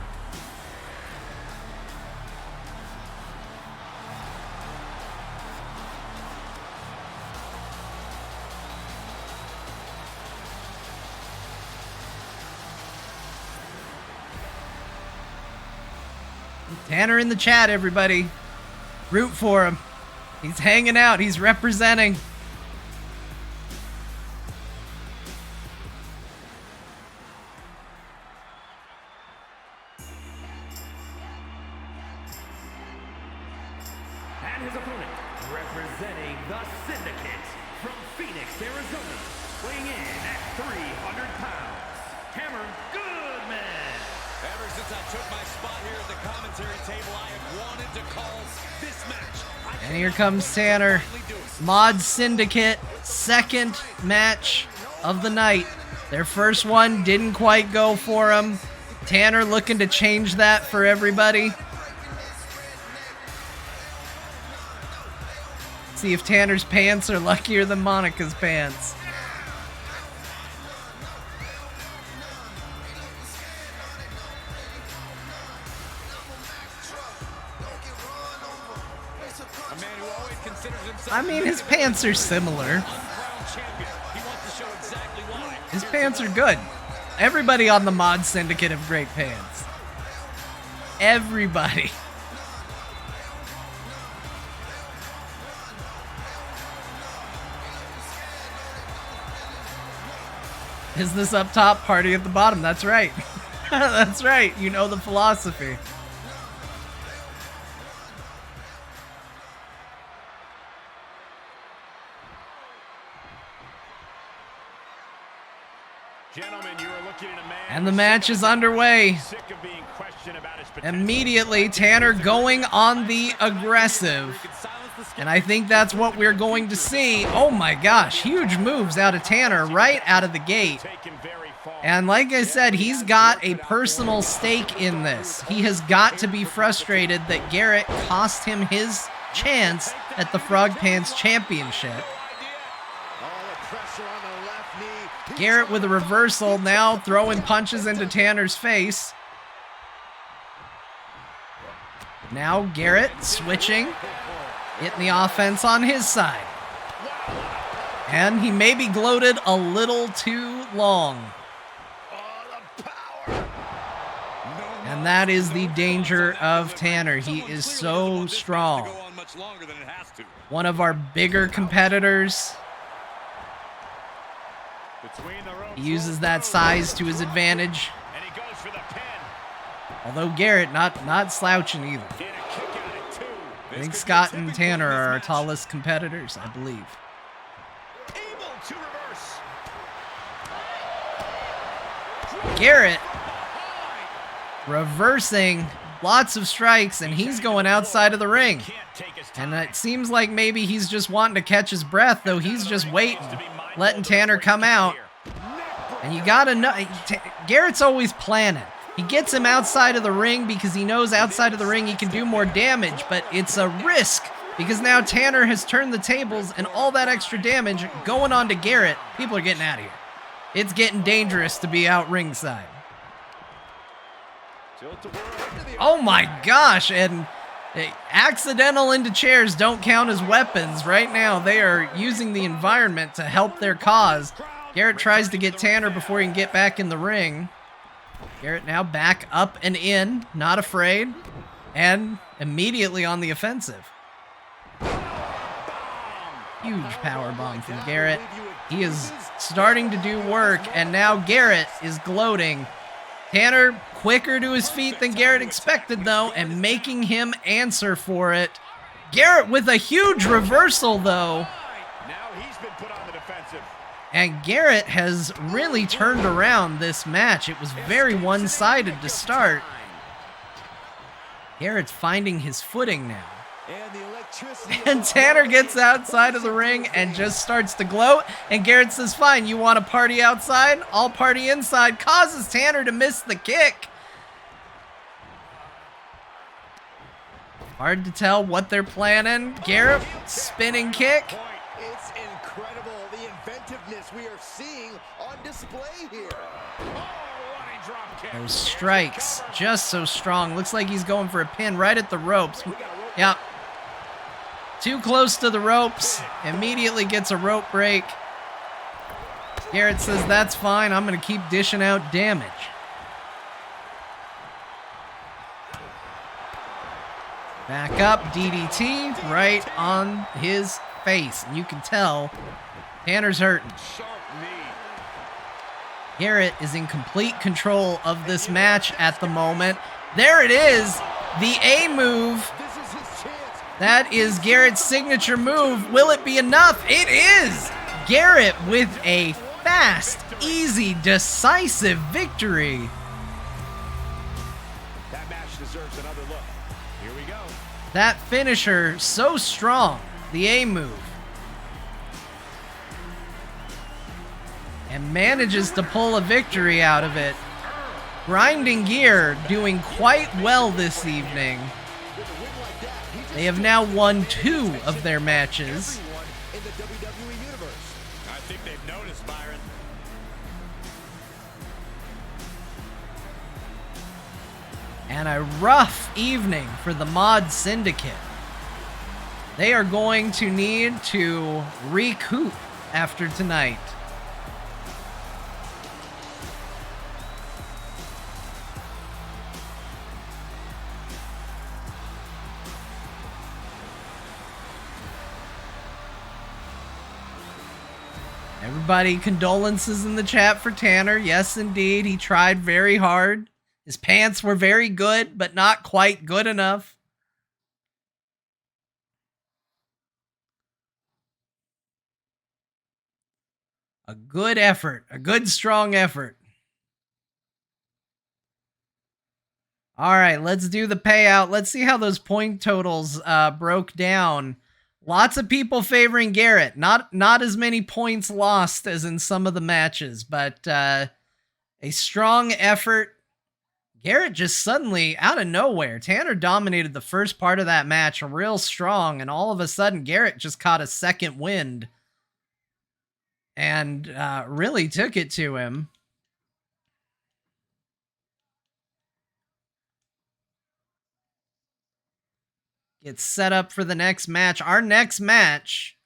Tanner in the chat, everybody. Root for him. He's hanging out. He's representing. And his opponent, representing the Syndicate from Phoenix, Arizona, weighing in at 300 pounds, Hammer Goodman. Ever since I took my spot here at the commentary table, I have wanted to call this match. And here comes Tanner. Mod Syndicate, second match of the night. Their first one didn't quite go for them. Tanner looking to change that for everybody. See if Tanner's pants are luckier than Monica's pants. I mean, his pants are similar. His pants are good. Everybody on the mod syndicate have great pants. Everybody. Is this up top, party at the bottom? That's right. That's right. You know the philosophy. Gentlemen, you are looking at a man And the match is underway. sick of being questioned about his potential. Immediately, Tanner going on the aggressive. And I think that's what we're going to see. Oh my gosh, huge moves out of Tanner right out of the gate. Taken very far. And like I said, he's got a personal stake in this. He has got to be frustrated that Garrett cost him his chance at the Frogpants Championship. All the pressure on the left knee. Garrett with a reversal, now throwing punches into Tanner's face. Now Garrett switching, hitting the offense on his side. And he may be gloated a little too long. And that is the danger of Tanner. He is so strong. One of our bigger competitors. He uses that size to his advantage. And he goes for the pin. Although Garrett not slouching either. Get a kick out of it, too. I think Scott and Tanner are our tallest competitors, I believe. Able to reverse. Garrett reversing lots of strikes, and he's going outside of the ring. Can't take his time. And it seems like maybe he's just wanting to catch his breath, though he's just waiting, letting Tanner come out. And you gotta know, Garrett's always planning. He gets him outside of the ring because he knows outside of the ring he can do more damage, but it's a risk because now Tanner has turned the tables and all that extra damage going on to Garrett. People are getting out of here. It's getting dangerous to be out ringside. Oh my gosh, and accidental into chairs don't count as weapons. Right now, they are using the environment to help their cause. Garrett tries to get Tanner before he can get back in the ring. Garrett now back up and in, not afraid, and immediately on the offensive. Huge power bomb from Garrett. He is starting to do work, and now Garrett is gloating. Tanner quicker to his feet than Garrett expected, though, and making him answer for it. Garrett with a huge reversal, though. Now he's been put on the defensive. And Garrett has really turned around this match. It was very one-sided to start. Garrett's finding his footing now. And Tanner gets outside of the ring and just starts to gloat. And Garrett says, fine, you want to party outside? I'll party inside. Causes Tanner to miss the kick. Hard to tell what they're planning. Garrett, spinning kick. It's incredible the inventiveness we are seeing on display here. Those strikes, just so strong. Looks like he's going for a pin right at the ropes. Yeah. Too close to the ropes. Immediately gets a rope break. Garrett says, that's fine. I'm going to keep dishing out damage. Back up, DDT right on his face. And you can tell Tanner's hurting. Garrett is in complete control of this match at the moment. There it is, the A move. That is Garrett's signature move. Will it be enough? It is! Garrett with a fast, easy, decisive victory. That match deserves another look. Here we go. That finisher, so strong. The A move. And manages to pull a victory out of it. Grinding Gear doing quite well this evening. They have now won 2 of their matches. In the WWE universe. I think they've noticed, Byron. And a rough evening for the Mod Syndicate. They are going to need to recoup after tonight. Everybody, condolences in the chat for Tanner. Yes, indeed. He tried very hard. His pants were very good, but not quite good enough. A good effort. A good, strong effort. All right, let's do the payout. Let's see how those point totals broke down. Lots of people favoring Garrett. Not as many points lost as in some of the matches, but a strong effort. Garrett just suddenly, out of nowhere, Tanner dominated the first part of that match real strong, and all of a sudden, Garrett just caught a second wind and really took it to him. Gets set up for the next match. Our next match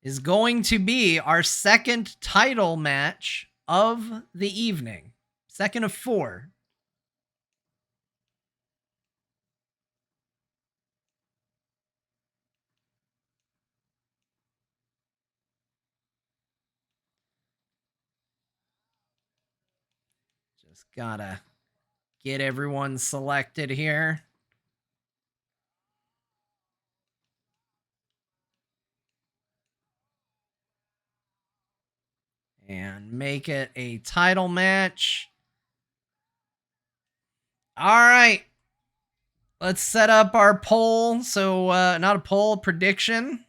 is going to be our second title match of the evening. Second of 4. Just gotta get everyone selected here. And make it a title match. All right. Let's set up our poll. So, not a poll, prediction.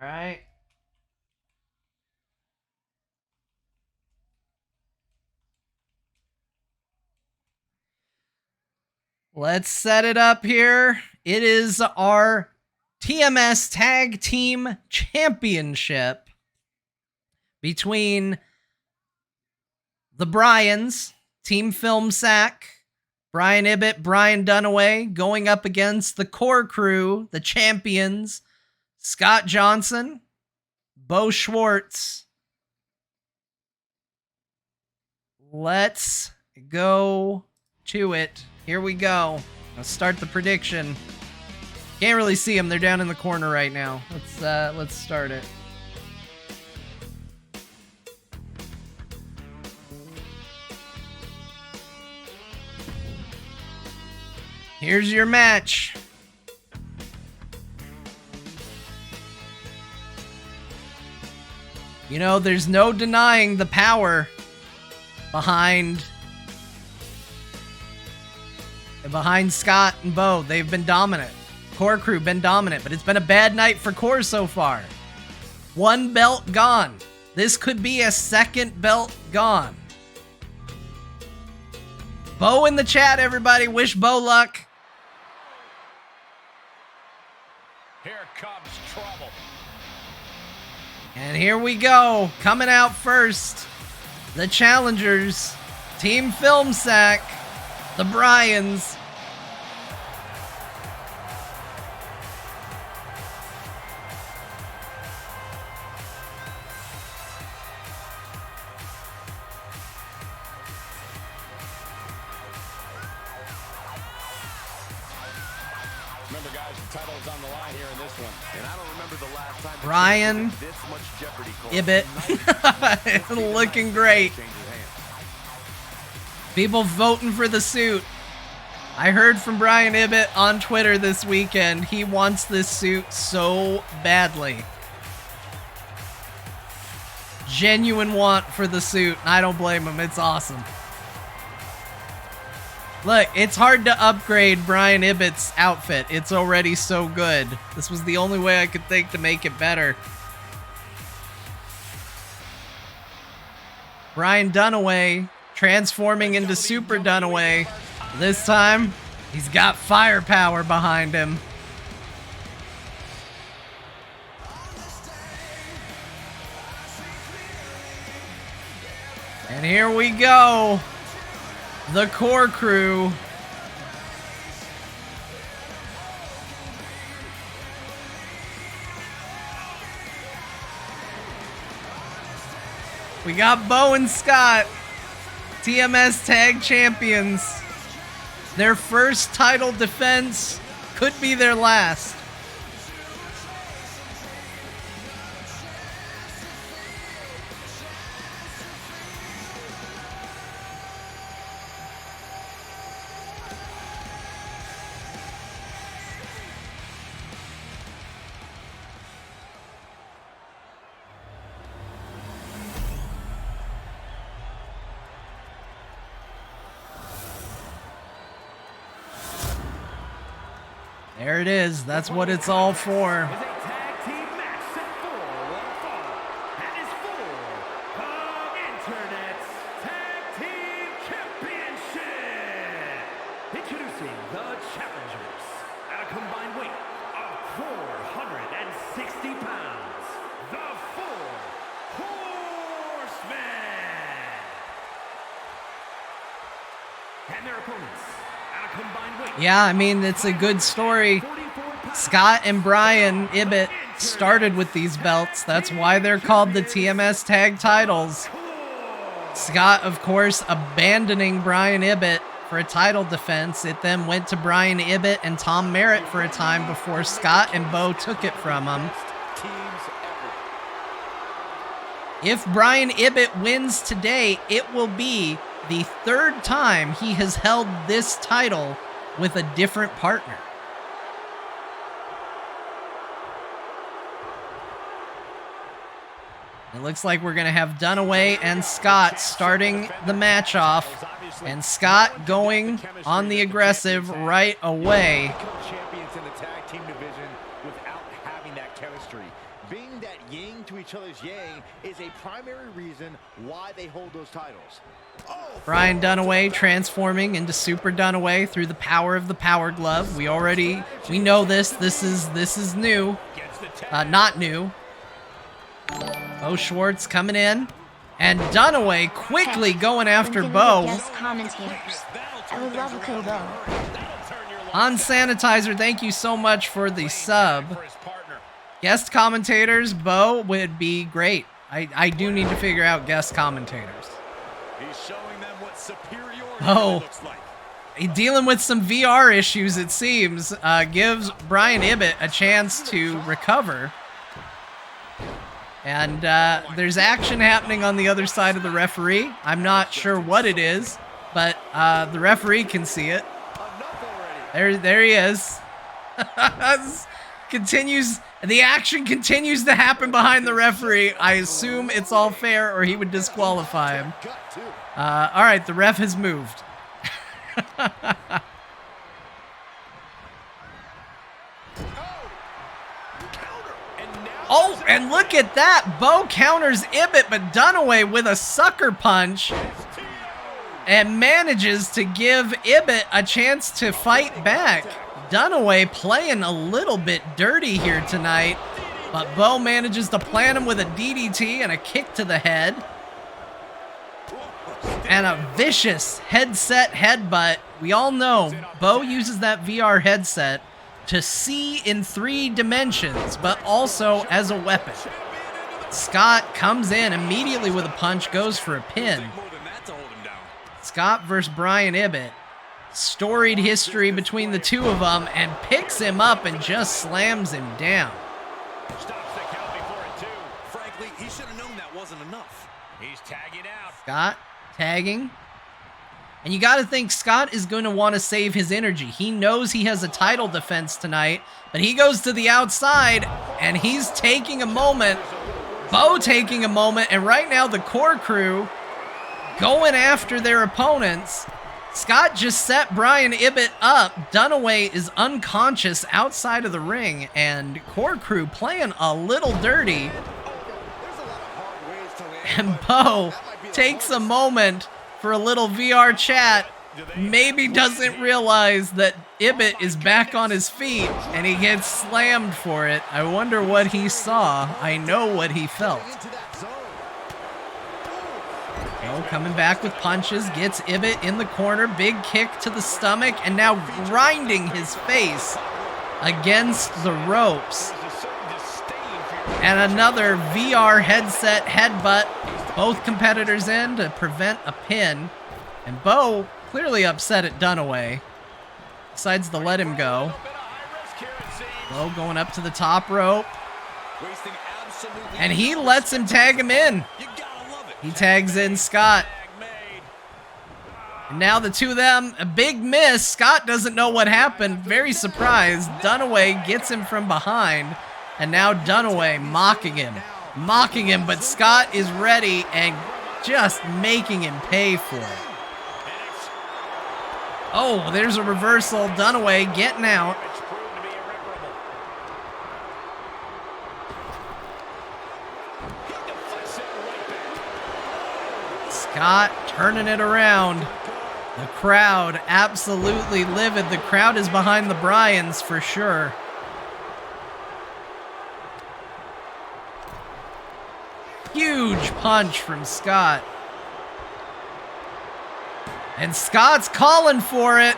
All right. Let's set it up here. It is our TMS Tag Team Championship between the Bryans, Team FilmSack, Brian Ibbott, Brian Dunaway, going up against the Core Crew, the champions, Scott Johnson, Beau Schwartz. Let's go to it. Here we go. Let's start the prediction. Can't really see them. They're down in the corner right now. Let's start it. Here's your match. You know, there's no denying the power behind Scott and Beau. They've been dominant. Core Crew been dominant, but it's been a bad night for Core so far. 1 belt gone. This could be a 2nd belt gone. Beau in the chat, everybody. Wish Beau luck. Here comes trouble. And here we go. Coming out first, the challengers, Team FilmSack, the Bryans. Remember, guys, the title is on the line here in this one. And I don't remember the last time Brian this much jeopardy call. Ibbott. Looking great. People voting for the suit. I heard from Brian Ibbott on Twitter this weekend. He wants this suit so badly. Genuine want for the suit. I don't blame him. It's awesome. Look, it's hard to upgrade Brian Ibbott's outfit. It's already so good. This was the only way I could think to make it better. Brian Dunaway transforming into Super Dunaway. This time, he's got firepower behind him. And here we go. The core crew. We got Beau and Scott, TMS Tag Champions. Their first title defense could be their last. There it is. That's what it's all for. Is a tag team match set for one fall. And is for the Internet's Tag Team Championship. Introducing the challengers at a combined weight of 460 pounds. The Four Horsemen. And their opponents at a combined weight. Yeah, I mean, it's a good story. Scott and Brian Ibbott started with these belts. That's why they're called the TMS Tag Titles. Scott, of course, abandoning Brian Ibbott for a title defense. It then went to Brian Ibbott and Tom Merritt for a time before Scott and Beau took it from him. If Brian Ibbott wins today, it will be the third time he has held this title with a different partner. It looks like we're going to have Dunaway and Scott starting the match off, and Scott going on the aggressive right away. Champions in the tag team division without having that chemistry. Being that yin to each other's yang is a primary reason why they hold those titles. Brian Dunaway transforming into Super Dunaway through the power of the Power Glove. We know this. This is new. Not new. Beau Schwartz coming in. And Dunaway quickly going after Beau. Guest commentators. I would love a combo. On Sanitizer, thank you so much for the sub. Guest commentators, Beau would be great. I do need to figure out guest commentators. He's showing them what superiority looks like. Dealing with some VR issues, it seems, gives Brian Ibbott a chance to recover. And there's action happening on the other side of the referee. I'm not sure what it is, but the referee can see it. There he is. The action continues to happen behind the referee. I assume it's all fair or he would disqualify him. All right, the ref has moved. Oh, and look at that. Beau counters Ibbott, but Dunaway with a sucker punch and manages to give Ibbott a chance to fight back. Dunaway playing a little bit dirty here tonight, but Beau manages to plant him with a DDT and a kick to the head. And a vicious headset headbutt. We all know Beau uses that VR headset to see in 3 dimensions, but also as a weapon. Scott comes in immediately with a punch, goes for a pin. Scott versus Brian Ibbott. Storied history between the two of them, and picks him up and just slams him down. Stops the count before it, too. Frankly, he should have known that wasn't enough. He's tagging out. Scott tagging. And you got to think Scott is going to want to save his energy. He knows he has a title defense tonight, but he goes to the outside, and he's taking a moment. Beau taking a moment, and right now the core crew going after their opponents. Scott just set Brian Ibbott up. Dunaway is unconscious outside of the ring, and Core Crew playing a little dirty. And Beau takes a moment for a little VR chat. Maybe doesn't realize that Ibbott is back on his feet, and he gets slammed for it. I wonder what he saw. I know what he felt. Beau coming back with punches, gets Ibbott in the corner, big kick to the stomach, and now grinding his face against the ropes. And another VR headset headbutt, both competitors in to prevent a pin. And Beau clearly upset at Dunaway, decides to let him go. Beau going up to the top rope, and he lets him tag him in. He tags in Scott. And now the two of them, a big miss. Scott doesn't know what happened, very surprised. Dunaway gets him from behind, and now Dunaway mocking him, but Scott is ready and just making him pay for it. Oh, there's a reversal. Dunaway getting out. Scott turning it around. The crowd absolutely livid. The crowd is behind the Bryans for sure. Huge punch from Scott. And Scott's calling for it.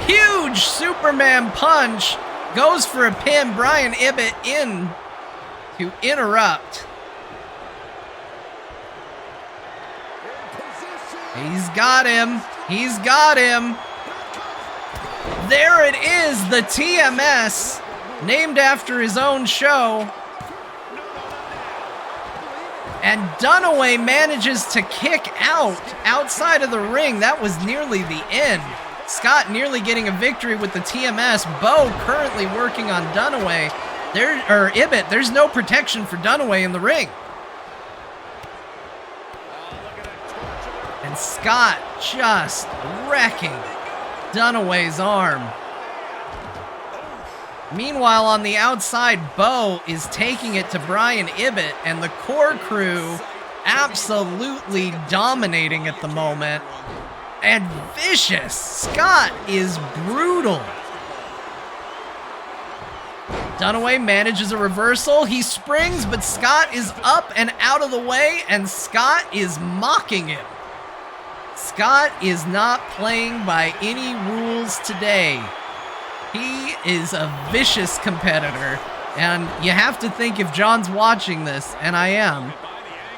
Huge Superman punch. Goes for a pin. Brian Ibbott in to interrupt. He's got him. He's got him. There it is, the TMS, named after his own show. And Dunaway manages to kick out outside of the ring. That was nearly the end. Scott nearly getting a victory with the TMS. Beau currently working on Dunaway. Ibbott, there's no protection for Dunaway in the ring. And Scott just wrecking Dunaway's arm. Meanwhile, on the outside, Beau is taking it to Brian Ibbott, and the Core Crew absolutely dominating at the moment. And vicious. Scott is brutal. Dunaway manages a reversal. He springs, but Scott is up and out of the way, and Scott is mocking him. Scott is not playing by any rules today. He is a vicious competitor, and you have to think if Jon's watching this, and I am,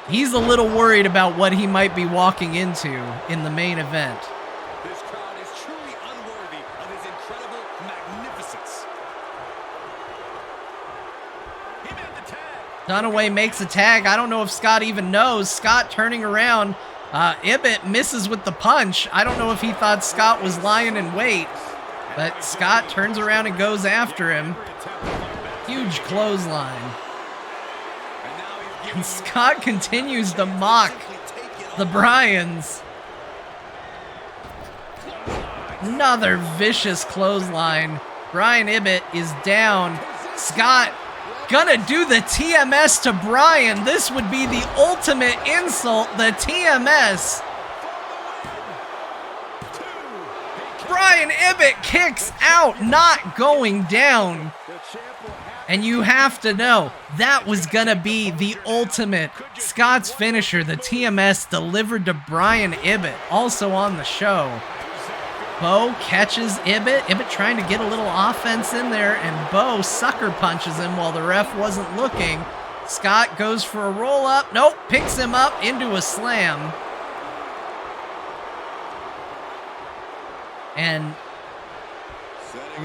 he's a little worried about what he might be walking into in the main event. This crowd is truly unworthy of his incredible magnificence. He made the tag. Dunaway makes a tag. I don't know if Scott even knows. Scott turning around. Ibbott misses with the punch. I don't know if he thought Scott was lying in wait. But Scott turns around and goes after him. Huge clothesline. And Scott continues to mock the Bryans. Another vicious clothesline. Brian Ibbott is down. Scott gonna do the TMS to Brian. This would be the ultimate insult, the TMS. Brian Ibbott kicks out, not going down. And you have to know, that was gonna be the ultimate Scott's finisher, the TMS delivered to Brian Ibbott, also on the show. Beau catches Ibbott. Ibbott trying to get a little offense in there, and Beau sucker punches him while the ref wasn't looking. Scott goes for a roll up. Nope, picks him up into a slam. And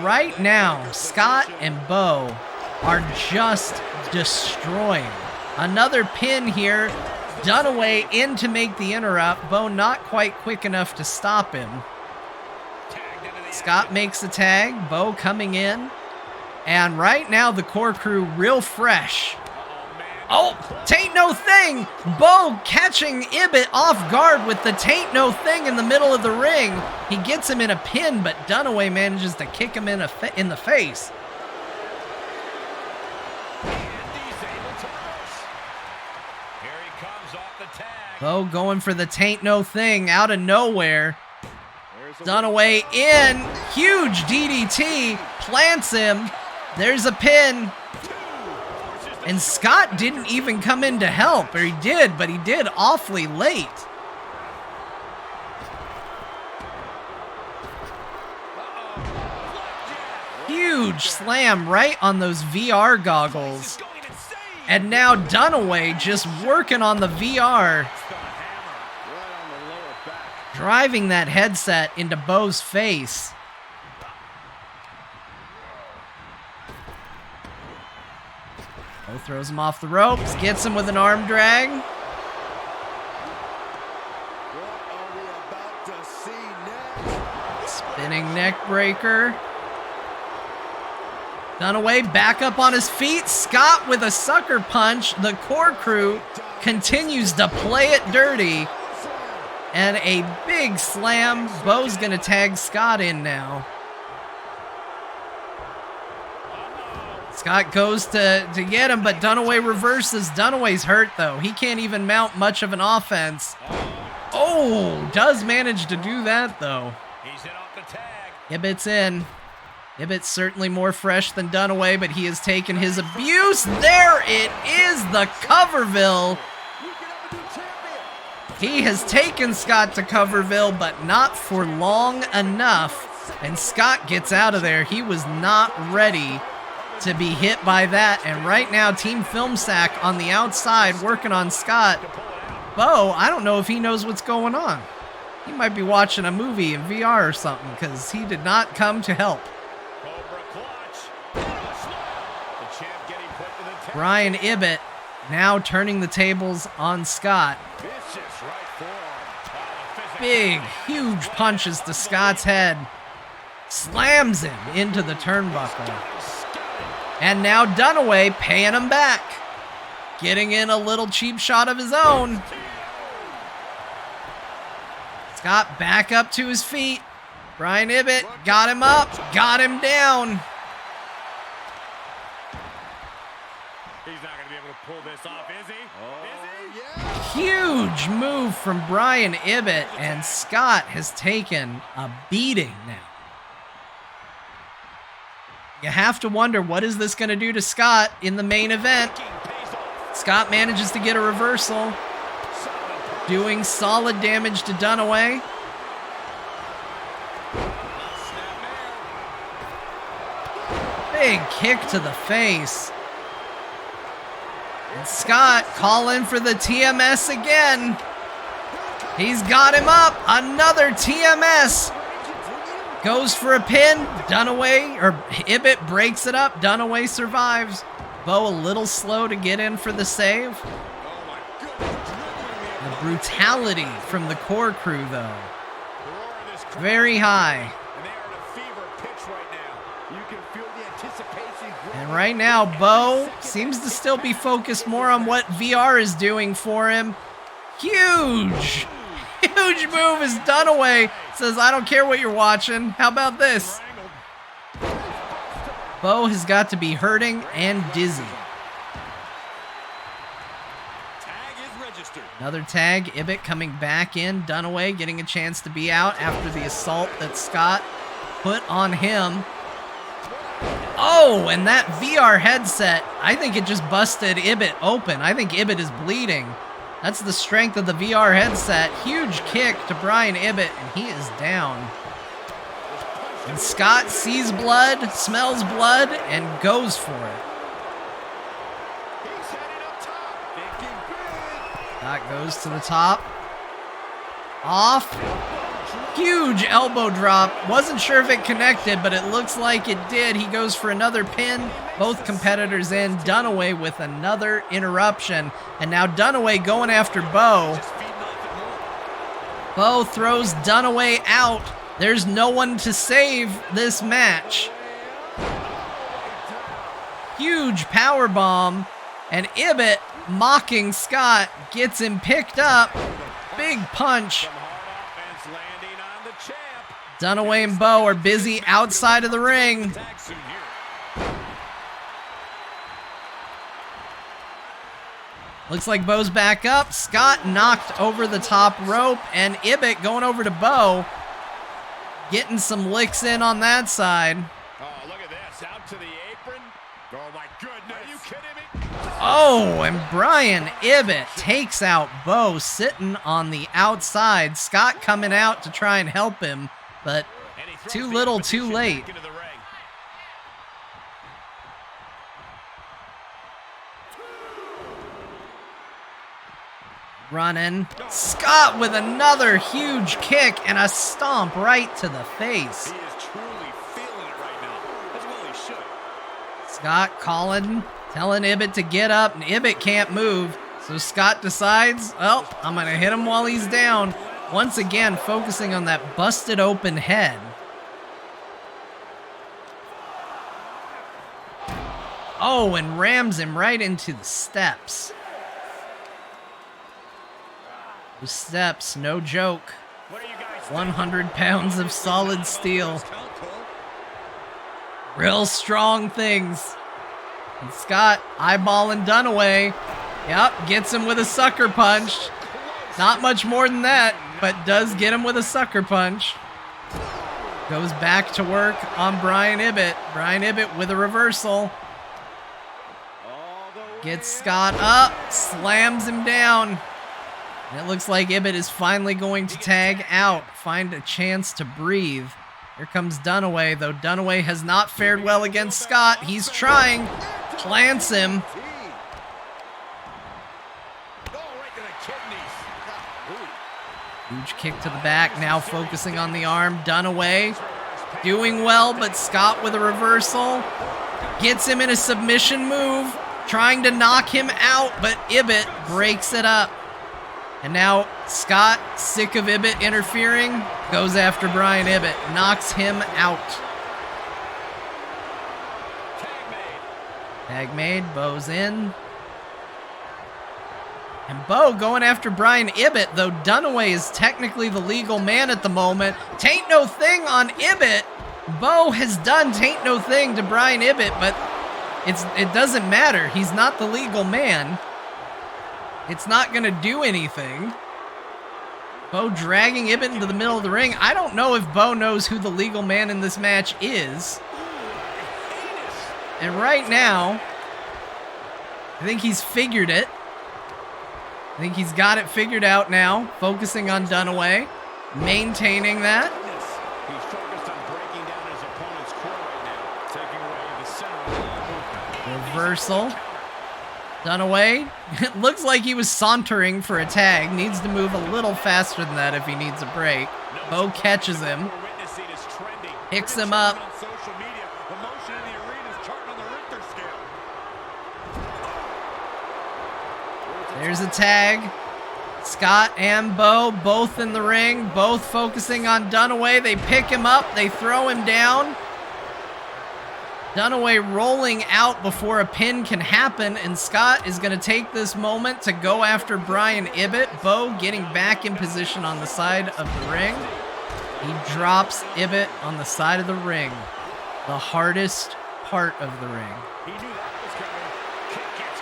right now, Scott and Beau are just destroying. Another pin here. Dunaway in to make the interrupt. Beau not quite quick enough to stop him. Scott makes the tag. Beau coming in. And right now, the Core Crew real fresh. Oh, tain't no thing. Beau catching Ibbott off guard with the tain't no thing in the middle of the ring. He gets him in a pin, but Dunaway manages to kick him in the face. Here he comes off the tag. Beau going for the tain't no thing out of nowhere. Dunaway in, huge DDT, plants him. There's a pin. And Scott didn't even come in to help, or he did, but he did awfully late. Huge slam right on those VR goggles. And now Dunaway just working on the VR. Driving that headset into Beau's face. Beau throws him off the ropes, gets him with an arm drag. Spinning neck breaker. Dunaway back up on his feet. Scott with a sucker punch. The core crew continues to play it dirty. And a big slam. Beau's gonna tag Scott in now. Scott goes to get him, but Dunaway reverses. Dunaway's hurt, though. He can't even mount much of an offense. Oh, does manage to do that, though. He's in off the tag. Ibbott's in. Ibbott's certainly more fresh than Dunaway, but he has taken his abuse. There it is, the Coverville. He has taken Scott to Coverville, but not for long enough. And Scott gets out of there. He was not ready to be hit by that. And right now, Team FilmSack on the outside working on Scott. Beau, I don't know if he knows what's going on. He might be watching a movie in VR or something, because he did not come to help. Brian Ibbott now turning the tables on Scott. Big, huge punches to Scott's head. Slams him into the turnbuckle. And now Dunaway paying him back. Getting in a little cheap shot of his own. Scott back up to his feet. Brian Ibbott got him up, got him down. He's not going to be able to pull this off, is he? Huge move from Brian Ibbott, and Scott has taken a beating now. You have to wonder, what is this going to do to Scott in the main event? Scott manages to get a reversal, doing solid damage to Dunaway. Big kick to the face. And Scott calling for the TMS again. He's got him up. Another TMS. Goes for a pin. Dunaway, or Ibbott breaks it up. Dunaway survives. Beau a little slow to get in for the save. The brutality from the core crew, though. Very high. And right now, Beau seems to still be focused more on what VR is doing for him. Huge move as Dunaway says, I don't care what you're watching. How about this? Beau has got to be hurting and dizzy. Another tag. Ibbott coming back in. Dunaway getting a chance to be out after the assault that Scott put on him. Oh, and that VR headset, I think it just busted Ibbott open. I think Ibbott is bleeding. That's the strength of the VR headset. Huge kick to Brian Ibbott, and he is down. And Scott sees blood, smells blood, and goes for it. Scott goes to the top. Off. Huge elbow drop. Wasn't sure if it connected, but it looks like it did. He goes for another pin. Both competitors in. Dunaway with another interruption. And now Dunaway going after Beau. Beau throws Dunaway out. There's no one to save this match. Huge power bomb. And Ibbott mocking Scott, gets him picked up. Big punch. Dunaway and Beau are busy outside of the ring. Looks like Beau's back up. Scott knocked over the top rope, and Ibbott going over to Beau, getting some licks in on that side. Oh, look at this. Out to the apron. Oh, my goodness. Are you kidding me? Oh, and Brian Ibbott takes out Beau sitting on the outside. Scott coming out to try and help him, but too little, too late. Running. Scott with another huge kick and a stomp right to the face. He is truly feeling it right now. That's well he should. Scott calling, telling Ibbott to get up, and Ibbott can't move. So Scott decides, oh, I'm going to hit him while he's down. Once again, focusing on that busted open head. Oh, and rams him right into the steps. The steps, no joke. 100 pounds of solid steel. Real strong things. And Scott eyeballing Dunaway. Yep, gets him with a sucker punch. Not much more than that, but does get him with a sucker punch. Goes back to work on Brian Ibbott. Brian Ibbott with a reversal. Gets Scott up, slams him down. And it looks like Ibbott is finally going to tag out, find a chance to breathe. Here comes Dunaway, though Dunaway has not fared well against Scott. He's trying, plants him. Huge kick to the back, now focusing on the arm. Dunaway doing well, but Scott with a reversal. Gets him in a submission move, trying to knock him out, but Ibbott breaks it up. And now Scott, sick of Ibbott interfering, goes after Brian Ibbott, knocks him out. Tag made, Beau's in. And Beau going after Brian Ibbott, though Dunaway is technically the legal man at the moment. Tain't no thing on Ibbott. Beau has done tain't no thing to Brian Ibbott, but it doesn't matter. He's not the legal man. It's not going to do anything. Beau dragging Ibbott into the middle of the ring. I don't know if Beau knows who the legal man in this match is. And right now, I think he's figured it. I think he's got it figured out now. Focusing on Dunaway. Maintaining that. He's focused on breaking down his opponent's core right now. Taking away the center. Reversal. Dunaway, it looks like he was sauntering for a tag. Needs to move a little faster than that if he needs a break. Beau catches him. Picks him up. There's a tag. Scott and Beau both in the ring, both focusing on Dunaway. They pick him up, they throw him down. Dunaway rolling out before a pin can happen, and Scott is going to take this moment to go after Brian Ibbott. Beau getting back in position on the side of the ring. He drops Ibbott on the side of the ring, the hardest part of the ring.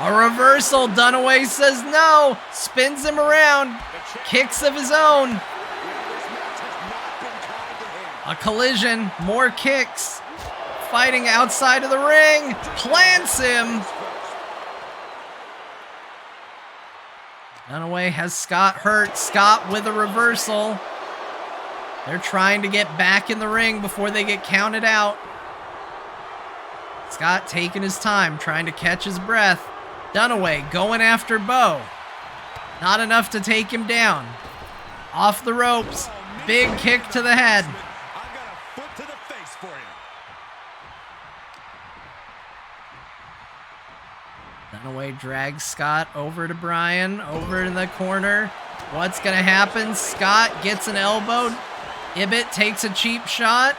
A reversal, Dunaway says no, spins him around, kicks of his own. A collision, more kicks. Fighting outside of the ring, plants him. Dunaway has Scott hurt. Scott with a reversal. They're trying to get back in the ring before they get counted out. Scott taking his time, trying to catch his breath. Dunaway going after Beau. Not enough to take him down. Off the ropes. Big kick to the head. Dunaway drags Scott over to Brian, over in the corner. What's going to happen? Scott gets an elbow. Ibbott takes a cheap shot.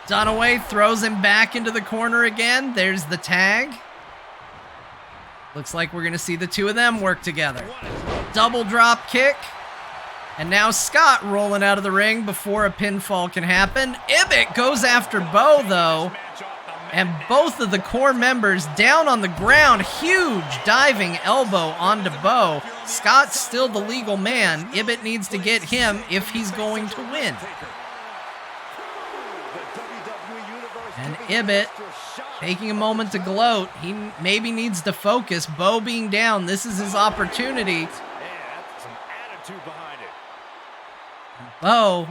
Dunaway throws him back into the corner again. There's the tag. Looks like we're going to see the two of them work together. Double drop kick. And now Scott rolling out of the ring before a pinfall can happen. Ibbott goes after Beau, though. And both of the core members down on the ground. Huge diving elbow onto Beau. Scott's still the legal man. Ibbott needs to get him if he's going to win. And Ibbott taking a moment to gloat. He maybe needs to focus. Beau being down. This is his opportunity. Beau,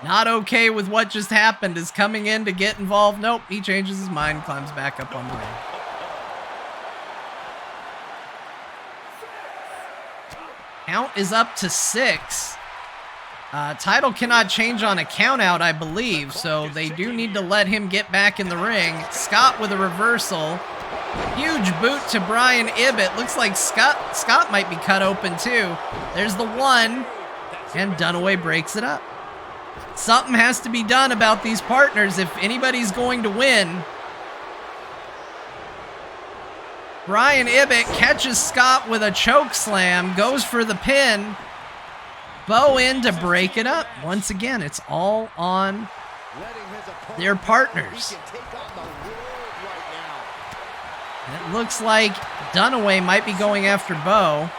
not okay with what just happened, is coming in to get involved. Nope, he changes his mind, climbs back up on the ring. Count is up to 6. Title cannot change on a count out, I believe, so they do need to let him get back in the ring. Scott with a reversal. Huge boot to Brian Ibbott. Looks like Scott might be cut open too. There's the one, and Dunaway breaks it up. Something has to be done about these partners if anybody's going to win. Brian Ibbott catches Scott with a choke slam, goes for the pin. Beau in to break it up. Once again, it's all on their partners. It looks like Dunaway might be going after Beau.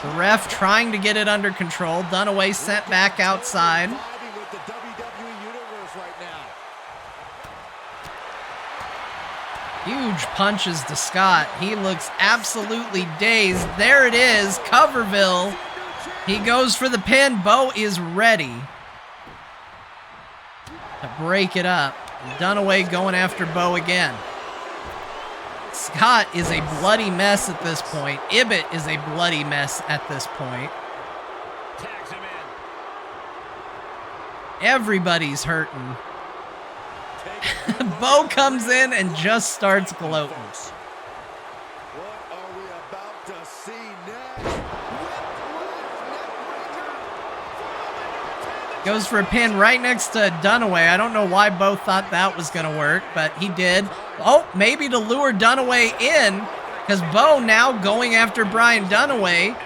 The ref trying to get it under control. Dunaway sent back outside. Huge punches to Scott. He looks absolutely dazed. There it is, Coverville. He goes for the pin. Beau is ready to break it up. Dunaway going after Beau again. Scott is a bloody mess at this point. Ibbott is a bloody mess at this point. Everybody's hurting. Beau comes in and just starts gloating. What are we about to see next? Goes for a pin right next to Dunaway. I don't know why Beau thought that was going to work, but he did. Oh, maybe to lure Dunaway in, because Beau now going after Brian Dunaway.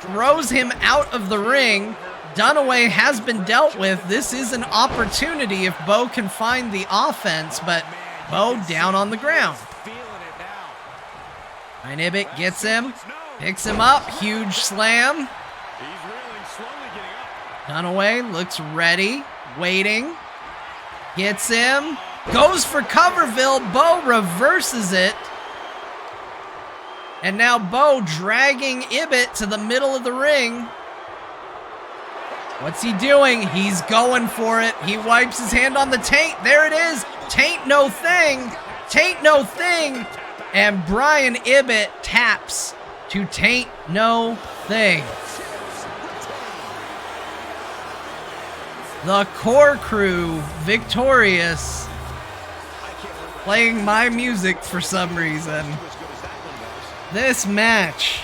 Throws him out of the ring. Dunaway has been dealt with. This is an opportunity if Beau can find the offense, but Beau down on the ground. Brian Ibbott gets him, picks him up, huge slam. Dunaway looks ready, waiting, gets him, goes for Coverville. Beau reverses it. And now Beau dragging Ibbott to the middle of the ring. What's he doing? He's going for it. He wipes his hand on the taint. There it is. Taint no thing. Taint no thing. And Brian Ibbott taps to taint no thing. The core crew victorious. Playing my music for some reason. This match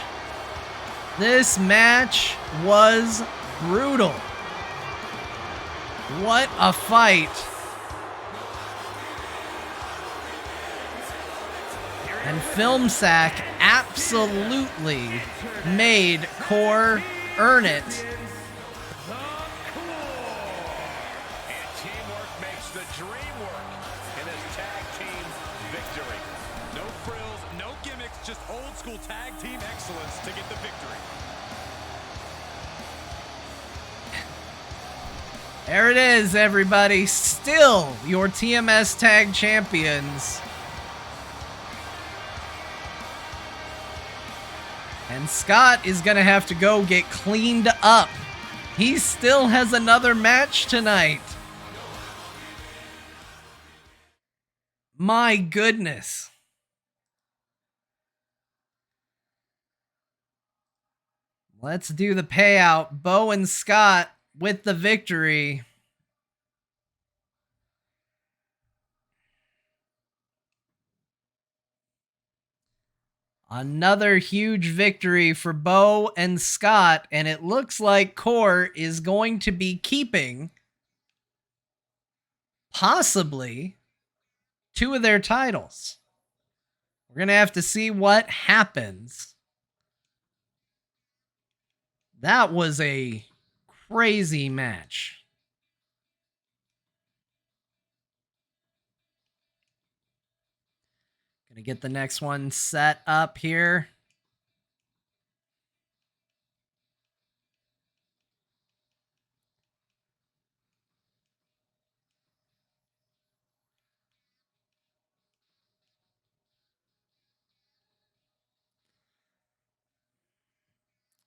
was brutal. What a fight. And FilmSack absolutely made Core earn it. And teamwork makes the dream work in this tag team victory. No frills, no gimmicks, just old school tag team excellence to get the victory. There it is, everybody. Still your TMS Tag Champions. And Scott is going to have to go get cleaned up. He still has another match tonight. My goodness. Let's do the payout. Beau and Scott with the victory. Another huge victory for Beau and Scott, and it looks like Core is going to be keeping possibly 2 of their titles. We're going to have to see what happens. That was a crazy match. Gonna get the next one set up here.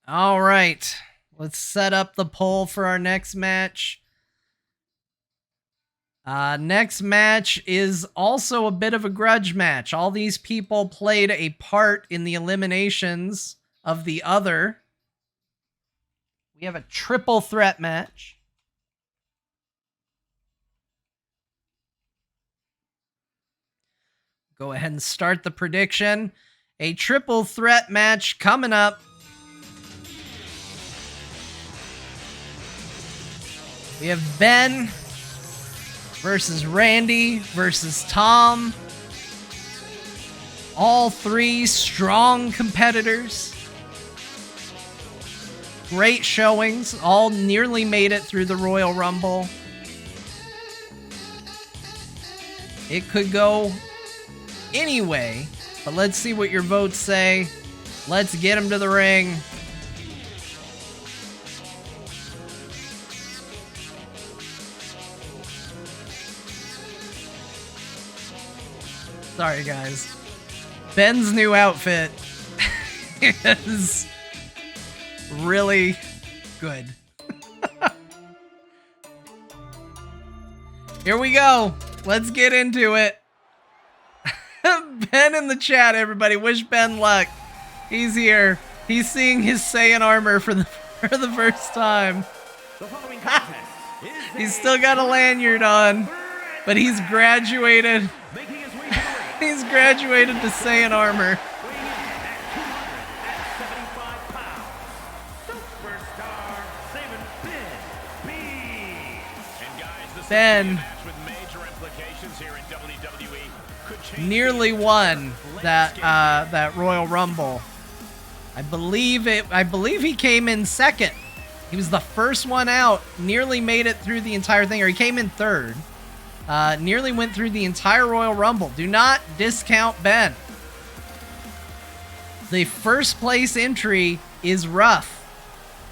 All right, let's set up the poll for our next match. Next match is also a bit of a grudge match. All these people played a part in the eliminations of the other. We have a triple threat match. Go ahead and start the prediction. A triple threat match coming up. We have Ben versus Randy versus Tom. All three strong competitors. Great showings. All nearly made it through the Royal Rumble. It could go any way, but let's see what your votes say. Let's get them to the ring. Sorry, guys. Ben's new outfit is really good. Here we go. Let's get into it. Ben in the chat, everybody. Wish Ben luck. He's here. He's seeing his Saiyan armor for the first time. He's still got a lanyard on, but he's graduated. He's graduated to Saiyan armor. Ben nearly won that Royal Rumble. I believe he came in second. He was the first one out. Nearly made it through the entire thing, or he came in third. Nearly went through the entire Royal Rumble. Do not discount Ben. The first place entry is rough,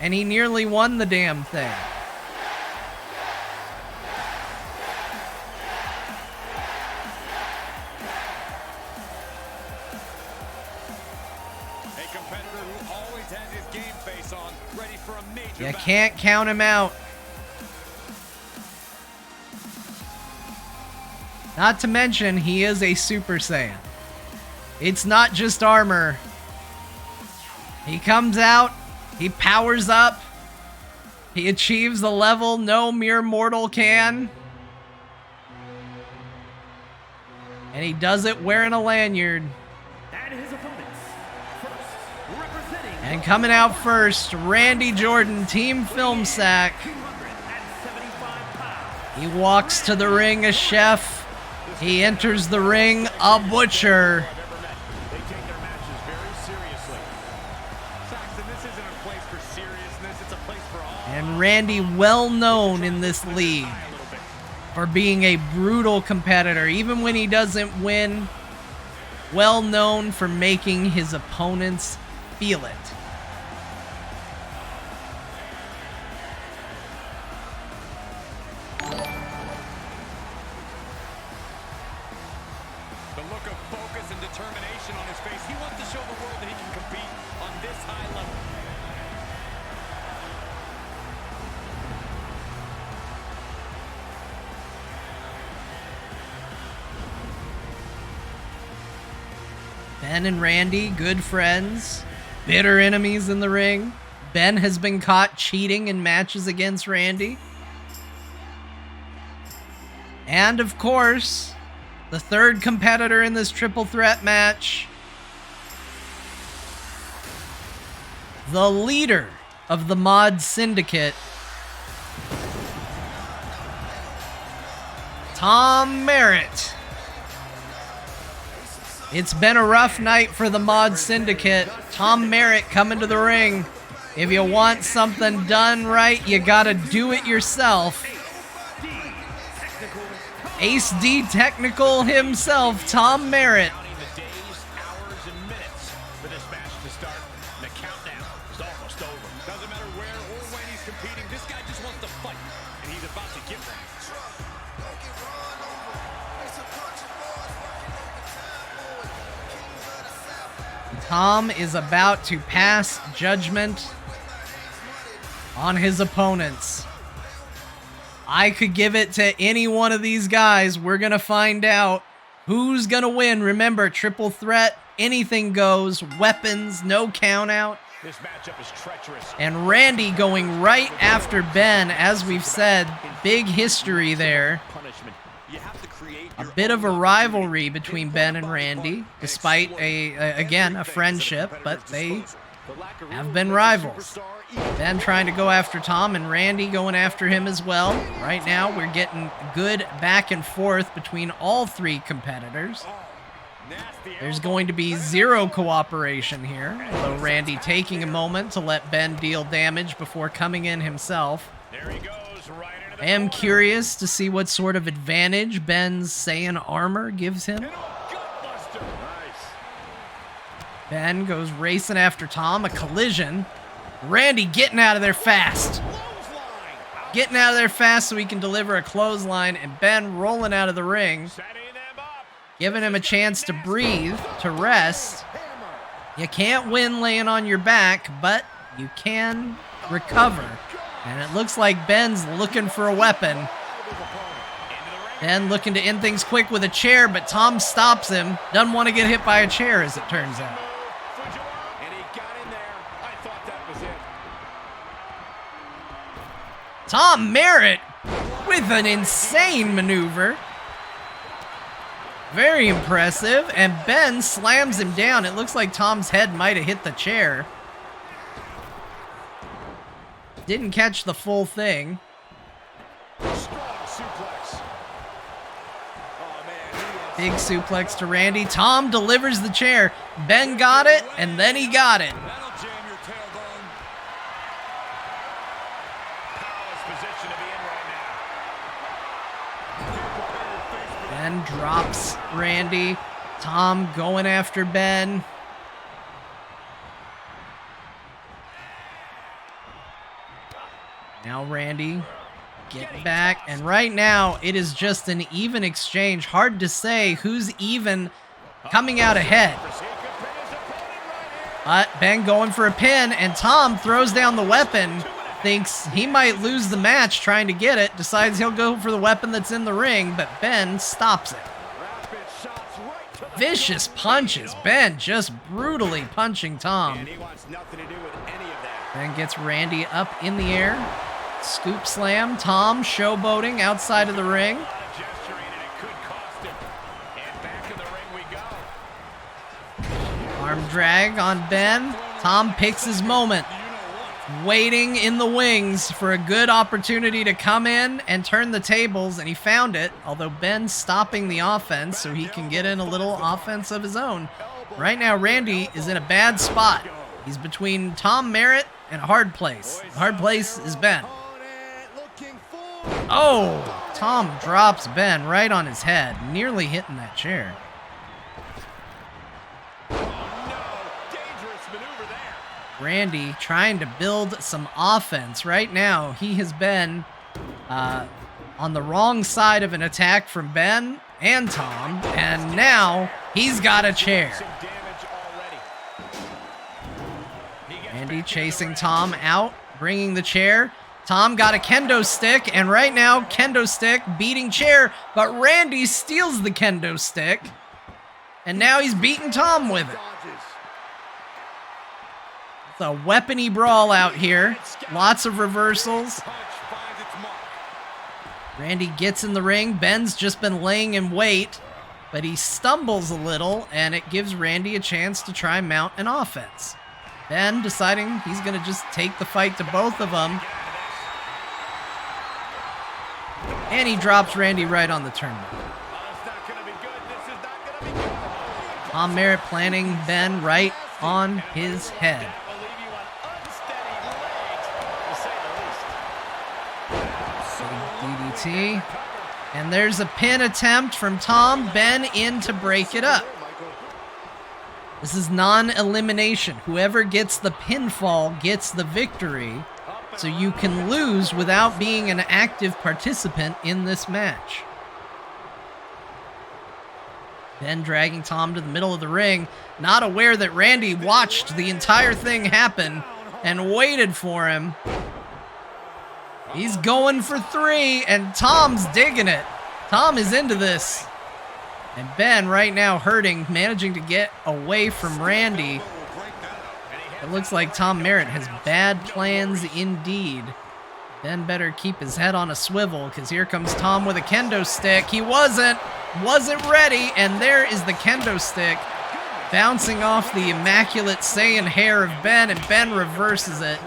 and he nearly won the damn thing. A competitor who always has his game face on, ready for a major You battle. can't count him out. Not to mention, he is a Super Saiyan. It's not just armor. He comes out, he powers up, he achieves the level no mere mortal can. And he does it wearing a lanyard. And his opponents, first, representing And coming out first, Randy Jordan, Team FilmSack. 275 pounds. He walks to the ring a chef. He enters the ring a butcher. They take their matches very seriously. Saxton, this isn't a place for seriousness, it's a place for all. And Randy, well known in this league for being a brutal competitor. Even when he doesn't win, well known for making his opponents feel it. The look of focus and determination on his face. He wants to show the world that he can compete on this high level. Ben and Randy, good friends, bitter enemies in the ring. Ben has been caught cheating in matches against Randy. And of course, the third competitor in this triple threat match, the leader of the Mod Syndicate, Tom Merritt. It's been a rough night for the Mod Syndicate. Tom Merritt coming to the ring. If you want something done right, you gotta do it yourself. Ace D Technical himself, Tom Merritt. The days, hours, and minutes for this match to start. The countdown is almost over. Doesn't matter where or when he's competing, this guy just wants to fight, and he's about to give that. Tom is about to pass judgment on his opponents. I could give it to any one of these guys. We're going to find out who's going to win. Remember, triple threat, anything goes, weapons, no count out. This matchup is treacherous. And Randy going right after Ben, as we've said, big history there. Punishment. You have to create A bit of a rivalry between Ben and Randy, despite again, a friendship, but they have been rivals. Ben trying to go after Tom and Randy going after him as well. Right now, we're getting good back and forth between all three competitors. There's going to be zero cooperation here, although Randy taking a moment to let Ben deal damage before coming in himself. There he goes, right into the I am curious to see what sort of advantage Ben's Saiyan armor gives him. Gutbuster. Nice. Ben goes racing after Tom, a collision. Randy getting out of there fast. Getting out of there fast so he can deliver a clothesline, and Ben rolling out of the ring, Setting them up. giving him a chance to breathe, to rest. You can't win laying on your back, but you can recover. And it looks like Ben's looking for a weapon. Ben looking to end things quick with a chair, but Tom stops him. Doesn't want to get hit by a chair, as it turns out. And he got in there. I thought that was it. Tom Merritt with an insane maneuver. Very impressive. And Ben slams him down. It looks like Tom's head might have hit the chair. Didn't catch the full thing. Strong suplex. Oh, man. Big suplex to Randy. Tom delivers the chair. Ben got it, and then he got it. That'll jam your tailbone. Powerless position to be in right now. Ben drops Randy. Tom going after Ben. Now Randy getting back. And right now, it is just an even exchange. Hard to say who's even coming out ahead. But Ben going for a pin, and Tom throws down the weapon. Thinks he might lose the match trying to get it. Decides he'll go for the weapon that's in the ring, but Ben stops it. Vicious punches. Ben just brutally punching Tom. And he wants nothing to do with any of that. Then gets Randy up in the air. Scoop slam. Tom showboating outside of the ring. Gesturing, and it could cost him. And back in the ring we go. Arm drag on Ben. Tom picks his moment. Waiting in the wings for a good opportunity to come in and turn the tables, and he found it, although Ben's stopping the offense so he can get in a little offense of his own. Right now, Randy is in a bad spot. He's between Tom Merritt and a hard place. The hard place is Ben. Oh, Tom drops Ben right on his head, nearly hitting that chair. Randy trying to build some offense. Right now, he has been on the wrong side of an attack from Ben and Tom, and now he's got a chair. Randy chasing Tom out, bringing the chair. Tom got a kendo stick, and right now, kendo stick beating chair, but Randy steals the kendo stick, and now he's beating Tom with it. It's a weapony brawl out here. Lots of reversals. Randy gets in the ring. Ben's just been laying in wait, but he stumbles a little, and it gives Randy a chance to try mount an offense. Ben deciding he's going to just take the fight to both of them. And he drops Randy right on the turnbuckle. Tom Merritt planting Ben right on his head. DDT. And there's a pin attempt from Tom. Ben in to break it up. This is non-elimination. Whoever gets the pinfall gets the victory. So you can lose without being an active participant in this match. Ben dragging Tom to the middle of the ring, not aware that Randy watched the entire thing happen and waited for him. He's going for 3, and Tom's digging it. Tom is into this. And Ben right now hurting, managing to get away from Randy. It looks like Tom Merritt has bad plans indeed. Ben better keep his head on a swivel, because here comes Tom with a kendo stick. He wasn't ready, and there is the kendo stick bouncing off the immaculate Saiyan hair of Ben, and Ben reverses it.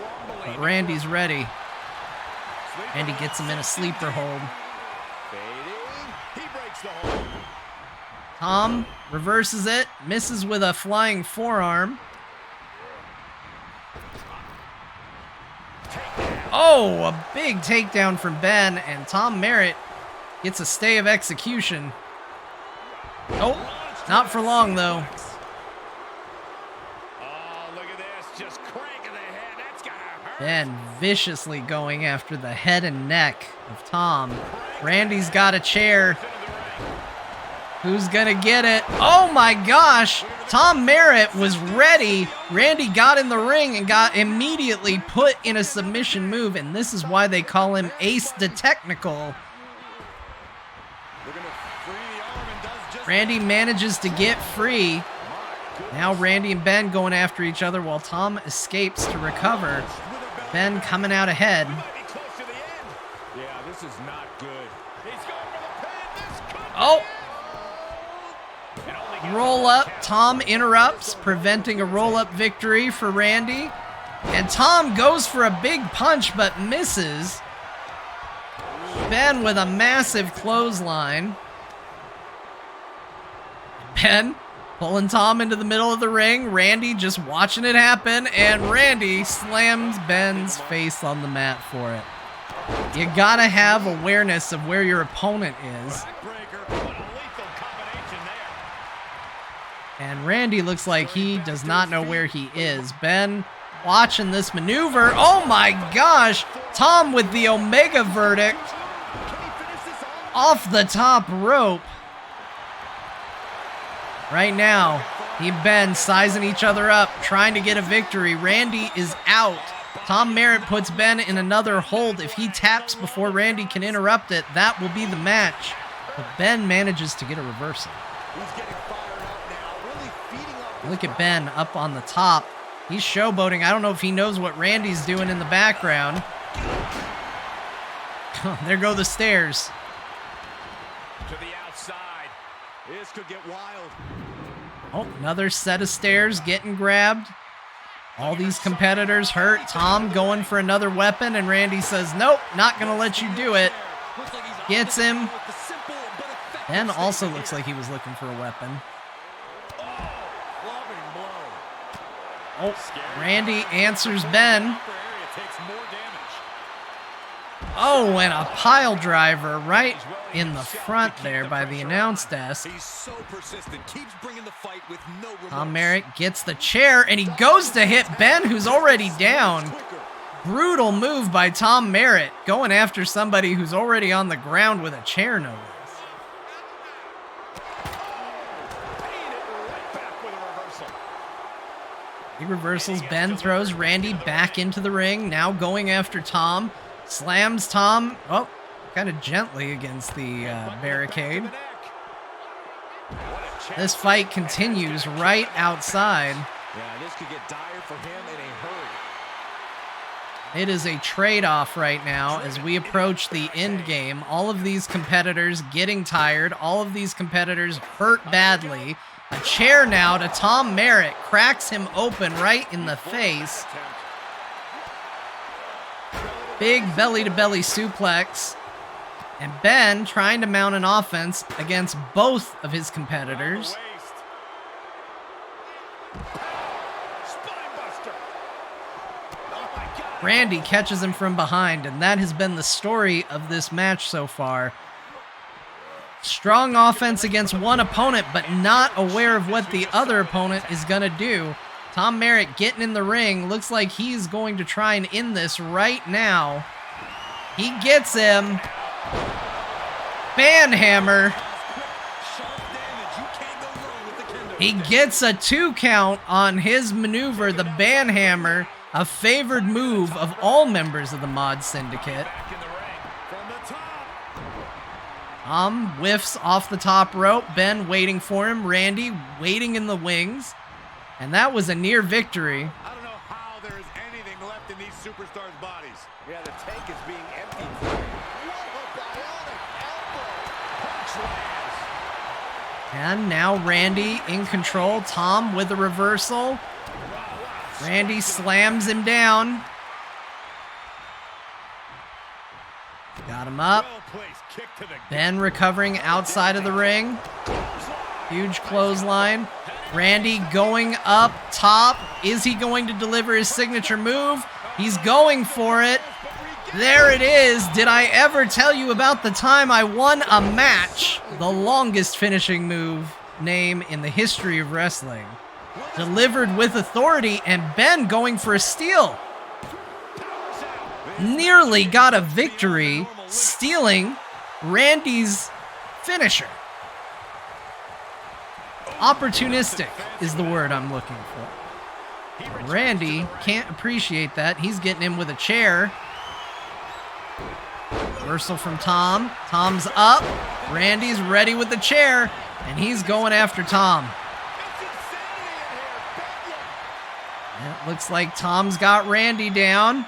But Randy's ready. Randy gets him in a sleeper hold. Tom reverses it, misses with a flying forearm. Oh, a big takedown from Ben, and Tom Merritt gets a stay of execution. Oh, not for long, though. Ben viciously going after the head and neck of Tom. Randy's got a chair. Who's gonna get it? Oh my gosh! Tom Merritt was ready. Randy got in the ring and got immediately put in a submission move, and this is why they call him Ace the Technical. Randy manages to get free. Now Randy and Ben going after each other while Tom escapes to recover. Ben coming out ahead. Yeah, this is not good. He's going for the pin. Oh! Roll up. Tom interrupts, preventing a roll-up victory for Randy. And Tom goes for a big punch, but misses. Ben with a massive clothesline. Ben pulling Tom into the middle of the ring. Randy just watching it happen, and Randy slams Ben's face on the mat for it. You gotta have awareness of where your opponent is. And Randy looks like he does not know where he is. Ben watching this maneuver. Oh my gosh! Tom with the Omega verdict off the top rope. Right now, he and Ben sizing each other up, trying to get a victory. Randy is out. Tom Merritt puts Ben in another hold. If he taps before Randy can interrupt it, that will be the match. But Ben manages to get a reversal. Look at Ben up on the top. He's showboating. I don't know if he knows what Randy's doing in the background. There go the stairs. To the outside. This could get wild. Oh, another set of stairs getting grabbed. All these competitors hurt. Tom going for another weapon, and Randy says, nope, not going to let you do it. Gets him. Ben also looks like he was looking for a weapon. Oh, Randy answers Ben. Oh, and a pile driver right in the front there by the announce desk. Tom Merritt gets the chair, and he goes to hit Ben, who's already down. Brutal move by Tom Merritt, going after somebody who's already on the ground with a chair, no less. Big reversals. Ben throws Randy back into the ring, now going after Tom. Slams Tom, oh, kind of gently against the barricade. This fight continues right outside. Yeah, this could get dire for him in a hurry. It is a trade-off right now as we approach the end game. All of these competitors getting tired. All of these competitors hurt badly. A chair now to Tom Merritt. Cracks him open right in the face. Big belly-to-belly suplex. And Ben trying to mount an offense against both of his competitors. Randy catches him from behind, and that has been the story of this match so far. Strong offense against one opponent, but not aware of what the other opponent is going to do. Tom Merritt getting in the ring. Looks like he's going to try and end this right now. He gets him. Banhammer. He gets a 2 count on his maneuver, the banhammer, a favored move of all members of the Mod Syndicate. Whiffs off the top rope. Ben waiting for him. Randy waiting in the wings. And that was a near victory. I don't know how there is anything left in these superstars' bodies. Yeah, the tank is being emptied. What a bionic elbow. And now Randy in control. Tom with a reversal. Randy slams him down. Got him up. Ben recovering outside of the ring. Huge clothesline. Randy going up top. Is he going to deliver his signature move? He's going for it. There it is. Did I ever tell you about the time I won a match? The longest finishing move name in the history of wrestling. Delivered with authority, and Ben going for a steal. Nearly got a victory, stealing Randy's finisher. Opportunistic is the word I'm looking for. Randy can't appreciate that. He's getting him with a chair. Reversal from Tom. Tom's up. Randy's ready with the chair, and he's going after Tom. And it looks like Tom's got Randy down.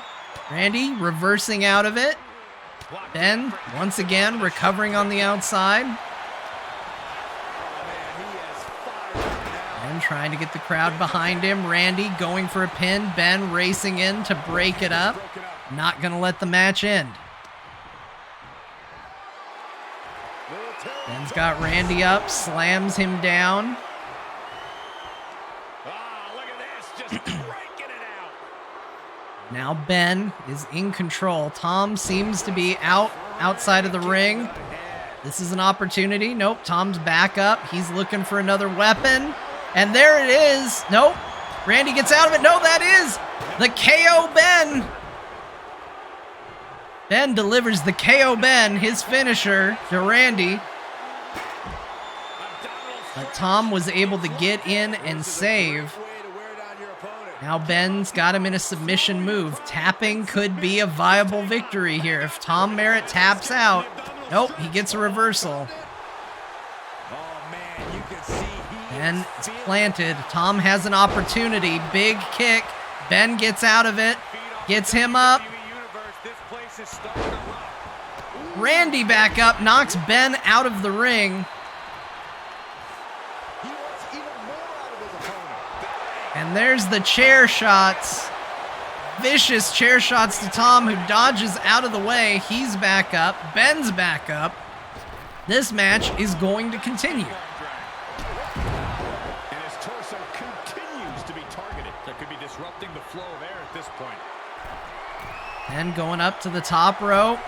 Randy reversing out of it. Ben, once again, recovering on the outside. Ben trying to get the crowd behind him. Randy going for a pin. Ben racing in to break it up. Not going to let the match end. Ben's got Randy up, slams him down. Now Ben is in control. Tom seems to be outside of the ring. This is an opportunity. Nope, Tom's back up. He's looking for another weapon. And there it is. Nope. Randy gets out of it. No, that is the KO Ben. Ben delivers the KO Ben, his finisher, to Randy. But Tom was able to get in and save. Now Ben's got him in a submission move. Tapping could be a viable victory here. If Tom Merritt taps out, nope, he gets a reversal. Ben is planted. Tom has an opportunity. Big kick. Ben gets out of it. Gets him up. Randy back up. Knocks Ben out of the ring. And there's the chair shots. Vicious chair shots to Tom, who dodges out of the way. He's back up. Ben's back up. This match is going to continue. And his torso continues to be targeted. That could be disrupting the flow of air at this point. And going up to the top rope.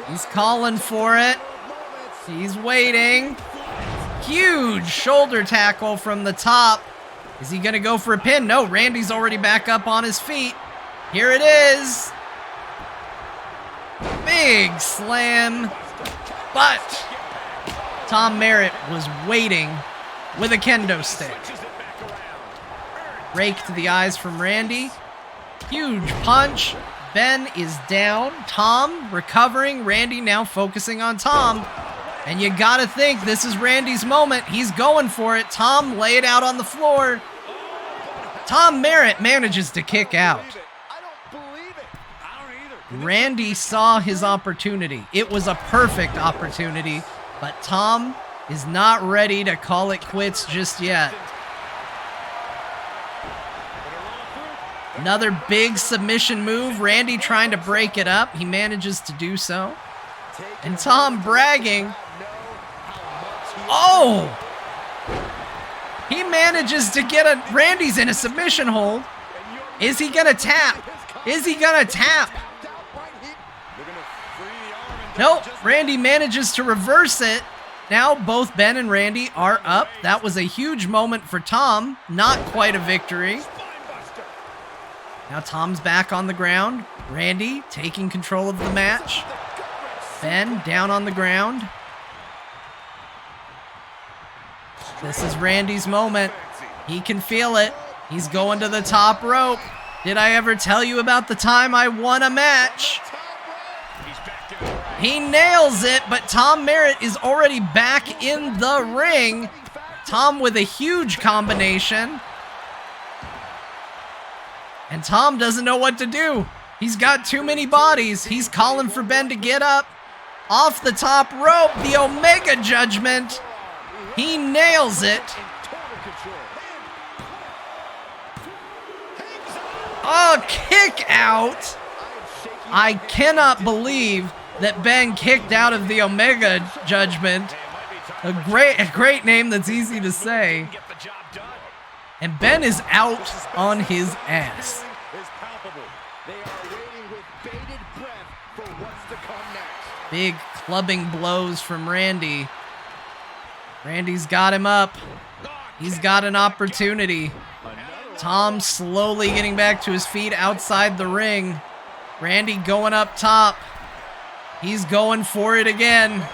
He's calling for it. He's waiting. Huge shoulder tackle from the top. Is he going to go for a pin? No, Randy's already back up on his feet. Here it is. Big slam. But Tom Merritt was waiting with a kendo stick. Rake to the eyes from Randy. Huge punch. Ben is down. Tom recovering. Randy now focusing on Tom. And you gotta think this is Randy's moment. He's going for it. Tom lay it out on the floor. Tom Merritt manages to kick out. Randy saw his opportunity. It was a perfect opportunity, but Tom is not ready to call it quits just yet. Another big submission move. Randy trying to break it up. He manages to do so. And Tom bragging. Oh! He manages to get Randy's in a submission hold. Is he gonna tap? Is he gonna tap? Nope, Randy manages to reverse it. Now both Ben and Randy are up. That was a huge moment for Tom. Not quite a victory. Now Tom's back on the ground. Randy taking control of the match. Ben down on the ground. This is Randy's moment. He can feel it. He's going to the top rope. Did I ever tell you about the time I won a match? He nails it, but Tom Merritt is already back in the ring. Tom with a huge combination. And Tom doesn't know what to do. He's got too many bodies. He's calling for Ben to get up. Off the top rope, the Omega Judgment. He nails it. Oh, kick out. I cannot believe that Ben kicked out of the Omega Judgment. A great name that's easy to say. And Ben is out on his ass. Big clubbing blows from Randy. Randy's got him up. He's got an opportunity. Tom slowly getting back to his feet outside the ring. Randy going up top. He's going for it again.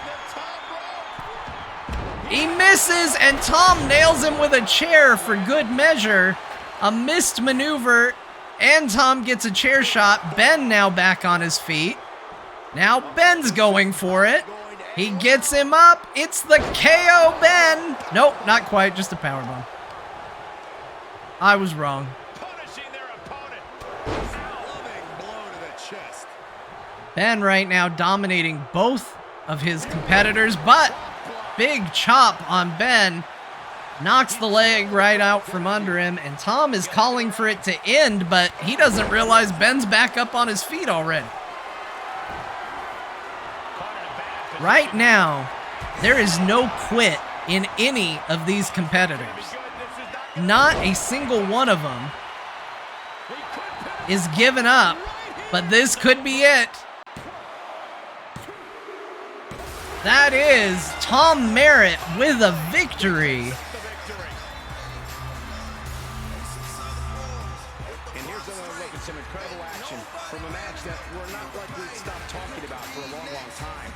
He misses, and Tom nails him with a chair for good measure. A missed maneuver, and Tom gets a chair shot. Ben now back on his feet. Now Ben's going for it. He gets him up. It's the KO Ben. Nope, not quite, just a powerbomb. I was wrong. Ben right now dominating both of his competitors, but big chop on Ben. Knocks the leg right out from under him, and Tom is calling for it to end, but he doesn't realize Ben's back up on his feet already. Right now, there is no quit in any of these competitors. Not a single one of them is given up, but this could be it. That is Tom Merritt with a victory. And here's another look at some incredible action from a match that we're not likely to stop talking about for a long, long time.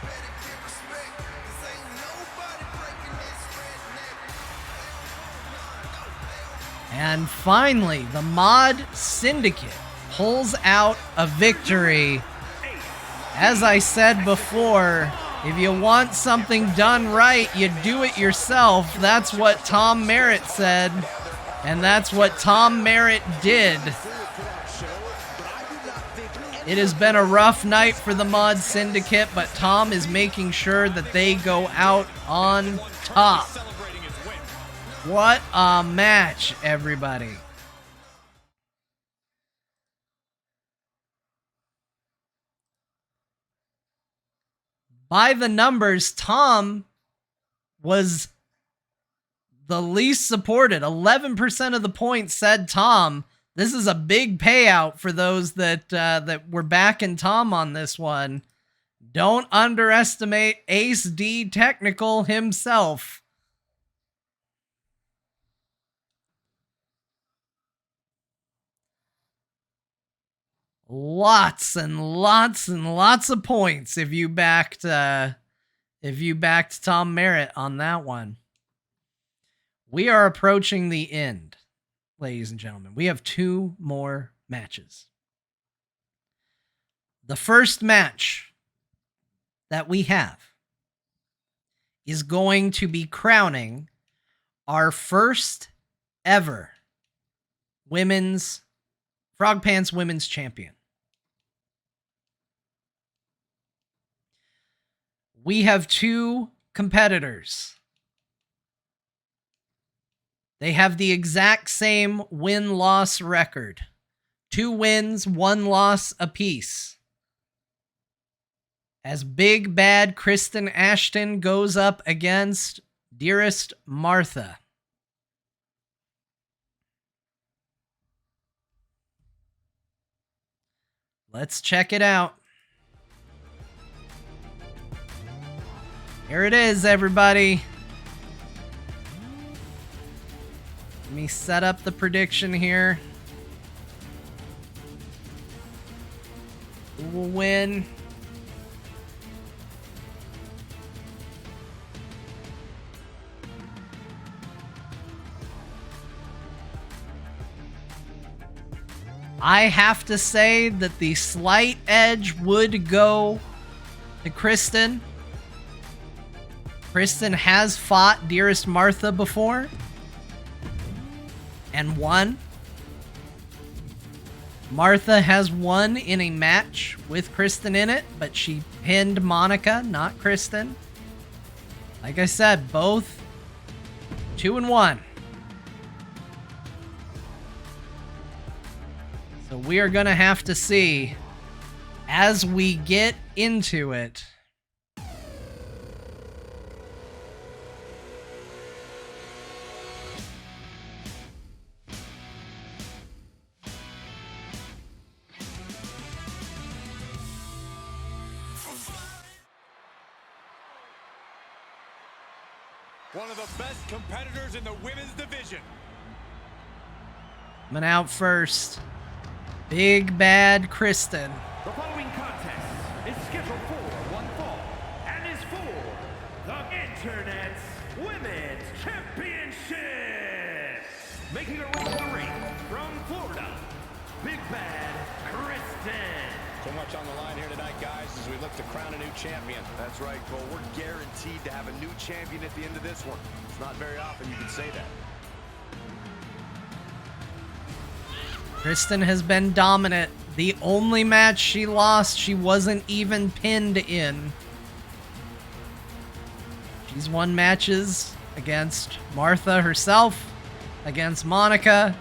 And finally, the Mod Syndicate pulls out a victory. As I said before, if you want something done right, you do it yourself. That's what Tom Merritt said, and that's what Tom Merritt did. It has been a rough night for the Mod Syndicate, but Tom is making sure that they go out on top. What a match, everybody. By the numbers, Tom was the least supported. 11% of the points said Tom. This is a big payout for those that were backing Tom on this one. Don't underestimate Ace D Technical himself. Lots and lots and lots of points if you backed Tom Merritt on that one. We are approaching the end, ladies and gentlemen. We have 2 more matches. The first match that we have is going to be crowning our first ever Frogpants Women's Champion. We have 2 competitors. They have the exact same win-loss record. 2 wins, 1 loss apiece. As Big Bad Kristen Ashton goes up against Dearest Martha. Let's check it out. Here it is, everybody. Let me set up the prediction here. Who will win? I have to say that the slight edge would go to Kristen. Kristen has fought Dearest Martha before and won. Martha has won in a match with Kristen in it, but she pinned Monica, not Kristen. Like I said, both 2-1. So we are going to have to see as we get into it. One of the best competitors in the women's division. Coming out first, Big Bad Kristen. The following contest is scheduled for one fall and is for the Internet's Women's Championship. Making her way to the ring from Florida, Big Bad Kristen. So much on the line here tonight, guys, as we look to crown a new champion. That's right, Cole. We're guaranteed to have a new champion at the end of this one. It's not very often you can say that. Kristen has been dominant. The only match she lost, she wasn't even pinned in. She's won matches against Martha herself, against Monica,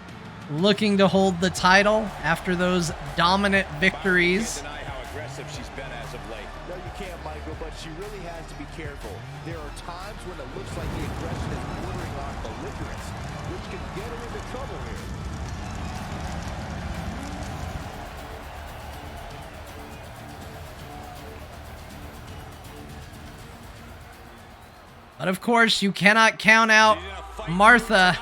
looking to hold the title after those dominant victories. Can't deny how aggressive she's been as of late. No, you can't, Michael, but she really has to be careful. There are times when it looks like the aggression is bordering on belligerence, which can get her into trouble here. But of course, you cannot count out Martha.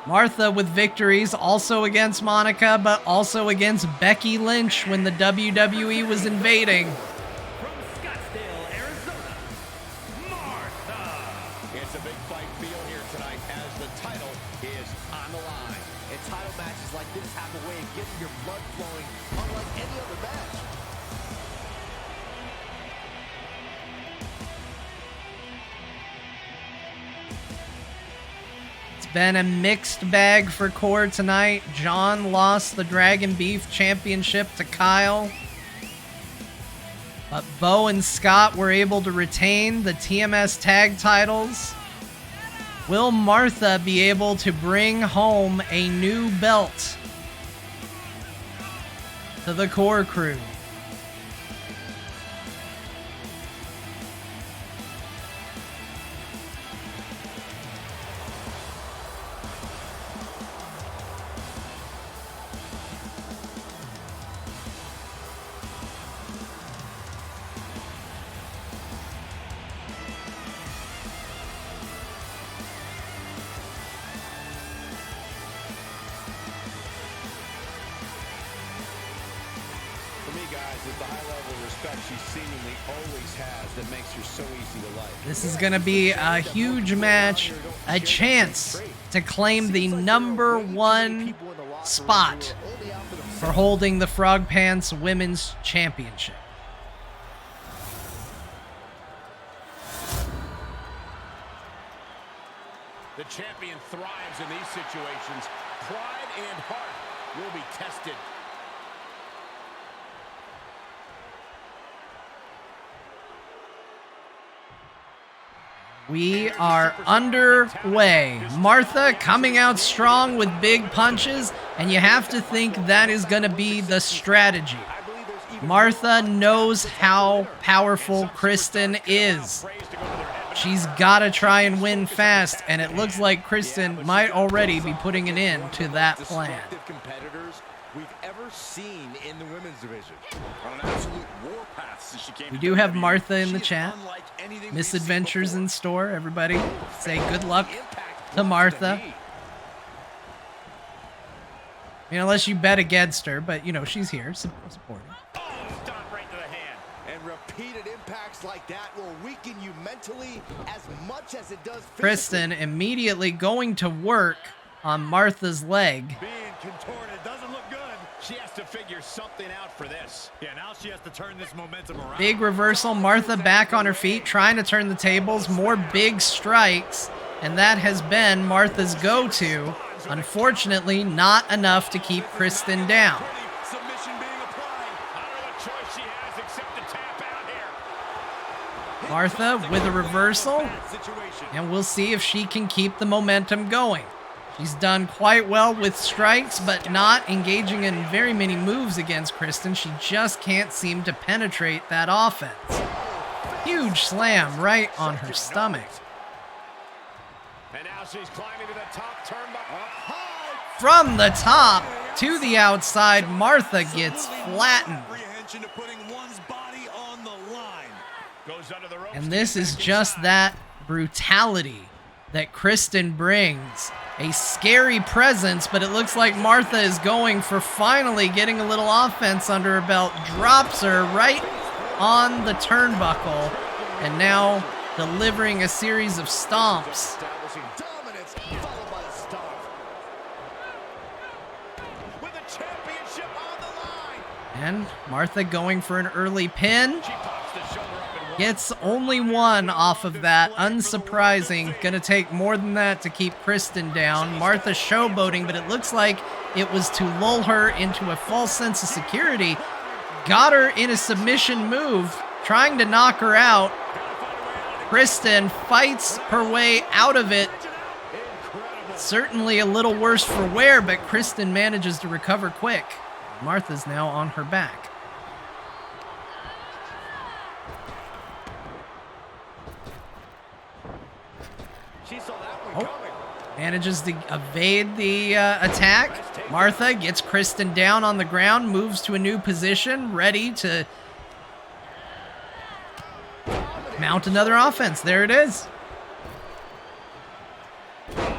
Martha with victories, also against Monica, but also against Becky Lynch when the WWE was invading. From Scottsdale, Arizona, Martha. It's a big fight feel here tonight as the title is on the line. And title matches like this have a way of getting your blood flowing unlike any other match. Been a mixed bag for Core tonight. Jon lost the Dragon Beef Championship to Kyle. But Beau and Scott were able to retain the TMS tag titles. Will Martha be able to bring home a new belt to the Core crew? For me, guys, it's the high level of respect she seemingly always has that makes her so easy to like. This is going to be a huge match, a chance to claim the #1 spot for holding the Frogpants Women's Championship. The champion thrives in these situations. Pride and heart will be tested. We are underway. Martha coming out strong with big punches, and you have to think that is going to be the strategy. Martha knows how powerful Kristen is. She's got to try and win fast, and it looks like Kristen might already be putting an end to that plan. Competitors we've ever seen in the women's division. On an absolute warpath since she came We to do have WWE. Martha in the She is chat. unlike anything we've Misadventures seen in store, everybody. Say good luck Impact to Martha. knee. I mean, unless you bet against her, but you know, she's here supporting. Oh, stop right to the hand. And repeated impacts like that will weaken you mentally as much as it does physically. Kristen immediately going to work on Martha's leg. Being contorted doesn't look good. She has to figure something out for this. Yeah, now she has to turn this momentum around. Big reversal. Martha back on her feet, trying to turn the tables. More big strikes. And that has been Martha's go-to. Unfortunately, not enough to keep Kristen down. Submission being applied. I don't know what choice she has except to tap out here. Martha with a reversal. Situation. And we'll see if she can keep the momentum going. She's done quite well with strikes, but not engaging in very many moves against Kristen. She just can't seem to penetrate that offense. Huge slam right on her stomach. And now she's climbing to the top turnbuckle. From the top to the outside, Martha gets flattened. Apprehension to putting one's body on the line. Goes under the ropes. And this is just that brutality that Kristen brings. A scary presence, but it looks like Martha is going for finally getting a little offense under her belt. Drops her right on the turnbuckle. And now delivering a series of stomps. Establishing dominance, followed by a stomp. With the championship on the line. And Martha going for an early pin. She pops the shoulder up and Gets only one off of that. Unsurprising. Gonna take more than that to keep Kristen down. Martha showboating, but it looks like it was to lull her into a false sense of security. Got her in a submission move, trying to knock her out. Kristen fights her way out of it. Certainly a little worse for wear, but Kristen manages to recover quick. Martha's now on her back. She saw that one coming. Manages to evade the attack. Martha gets Kristen down on the ground, moves to a new position, ready to mount another offense. There it is.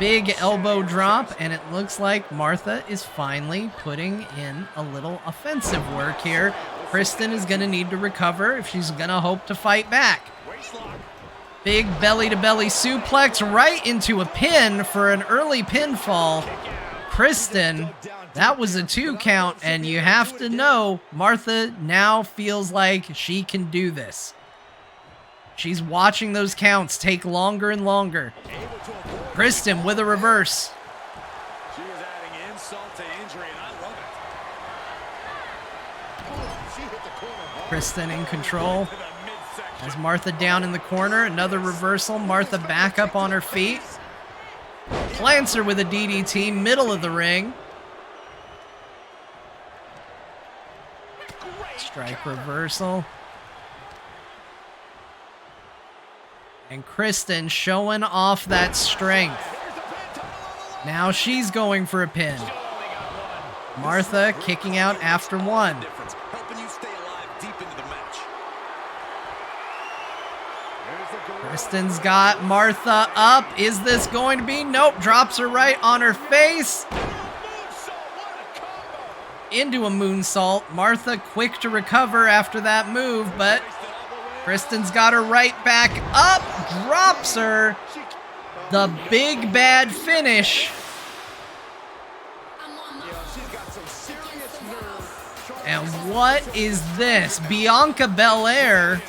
Big elbow drop, and it looks like Martha is finally putting in a little offensive work here. Kristen is going to need to recover if she's going to hope to fight back. Big belly-to-belly suplex right into a pin for an early pinfall. Kristen, that was a 2 count, and you have to know Martha now feels like she can do this. She's watching those counts take longer and longer. Kristen with a reverse. she is adding insult to injury, and I love it. She hit the corner hard. Kristen in control. To the midsection. As Martha down in the corner, another reversal. Martha back up on her feet. Plants her with a DDT, middle of the ring. Strike reversal. And Kristen showing off that strength. Now she's going for a pin. Martha kicking out after one. Helping you stay alive deep into the match. Kristen's got Martha up. Is this going to be? Nope. Drops her right on her face. Into a moonsault. Martha quick to recover after that move, but Kristen's got her right back up. Drops her. The big bad finish. She's got some serious nerve. And what is this? Bianca Belair.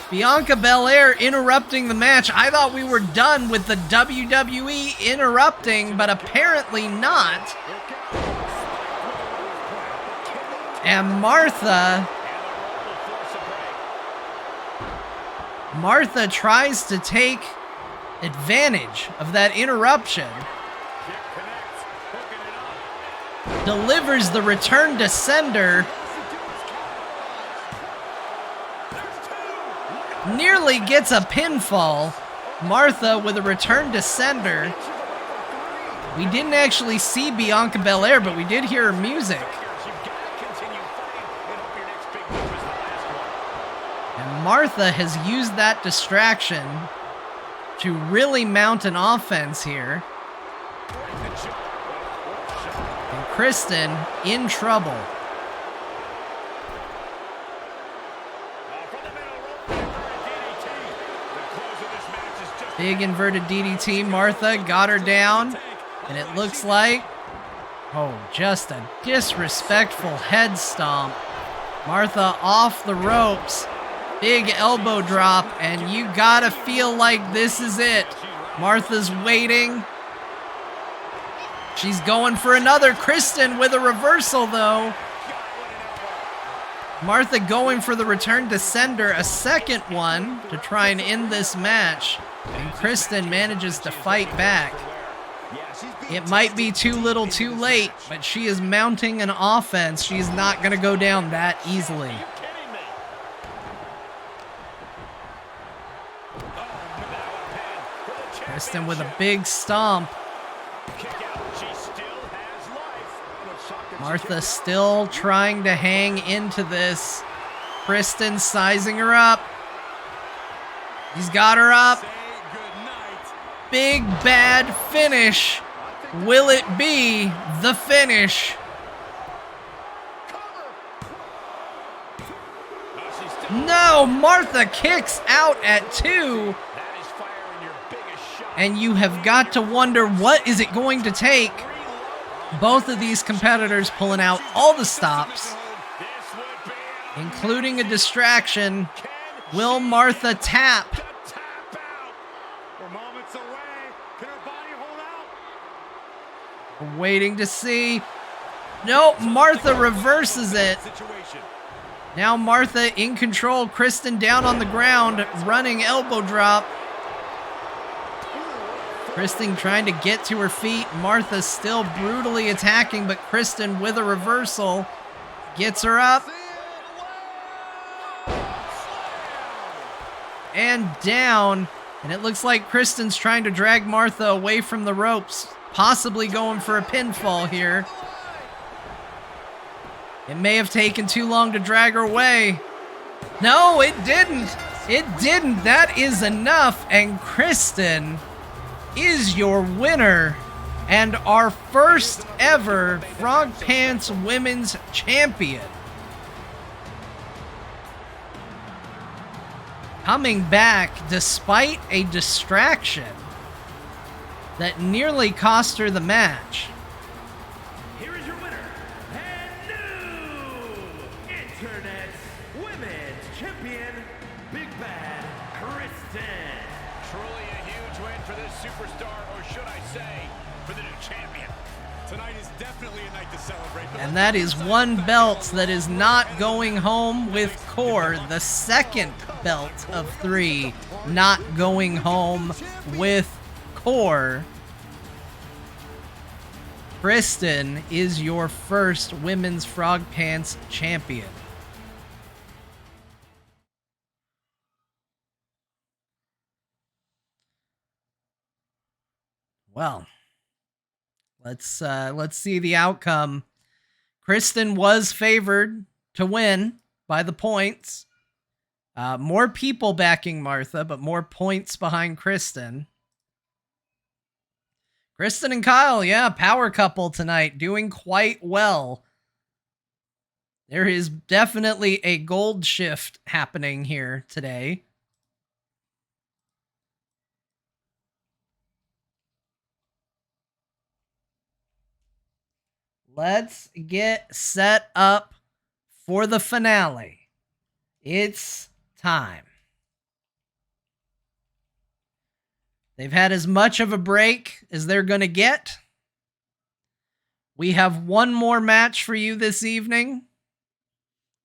Bianca Belair interrupting the match. I thought we were done with the WWE interrupting, but apparently not. And Martha tries to take advantage of that interruption. Delivers the return to sender. Nearly gets a pinfall. Martha with a return to sender. We didn't actually see Bianca Belair, but we did hear her music. And Martha has used that distraction to really mount an offense here. And Kristen in trouble. Big inverted DDT. Martha got her down. And it looks like, oh, just a disrespectful head stomp. Martha off the ropes. Big elbow drop, and you gotta feel like this is it. Martha's waiting. She's going for another. Kristen with a reversal, though. Martha going for the return to sender, a second one to try and end this match. And Kristen manages to fight back. It might be too little too late, but she is mounting an offense. She's not going to go down that easily. Kristen with a big stomp. Martha still trying to hang into this. Kristen sizing her up. He's got her up. Big bad finish. Will it be the finish? No, Martha kicks out at 2. And you have got to wonder, what is it going to take? Both of these competitors pulling out all the stops, including a distraction. Will Martha tap? We're waiting to see. Nope, Martha reverses it. Now Martha in control. Kristen down on the ground, running elbow drop. Kristen trying to get to her feet. Martha still brutally attacking, but Kristen with a reversal gets her up. And down. And it looks like Kristen's trying to drag Martha away from the ropes, possibly going for a pinfall here. It may have taken too long to drag her away. No, it didn't. It didn't. That is enough. And Kristen is your winner and our first ever Frogpants Women's Champion. Coming back despite a distraction that nearly cost her the match. Here is your winner, and new Internet's Women's Champion, Big Bad Kristen. Truly a huge win for this superstar, or should I say, for the new champion. Tonight is definitely a night to celebrate. And that is one belt that is not going home with Core. The second belt of 3 not going home with Core. Kristen is your first Women's Frogpants champion. Well, let's see the outcome. Kristen was favored to win by the points. More people backing Martha, but more points behind Kristen. Kristen and Kyle, yeah, power couple tonight, doing quite well. There is definitely a gold shift happening here today. Let's get set up for the finale. It's time. They've had as much of a break as they're going to get. We have one more match for you this evening.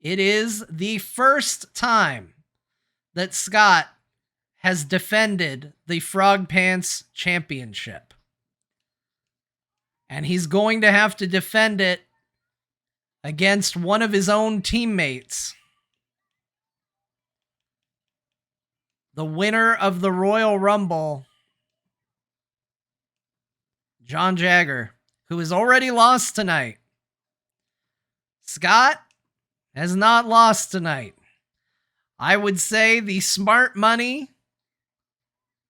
It is the first time that Scott has defended the Frogpants Championship. And he's going to have to defend it against one of his own teammates. The winner of the Royal Rumble, Jon Jagger, who has already lost tonight. Scott has not lost tonight. I would say the smart money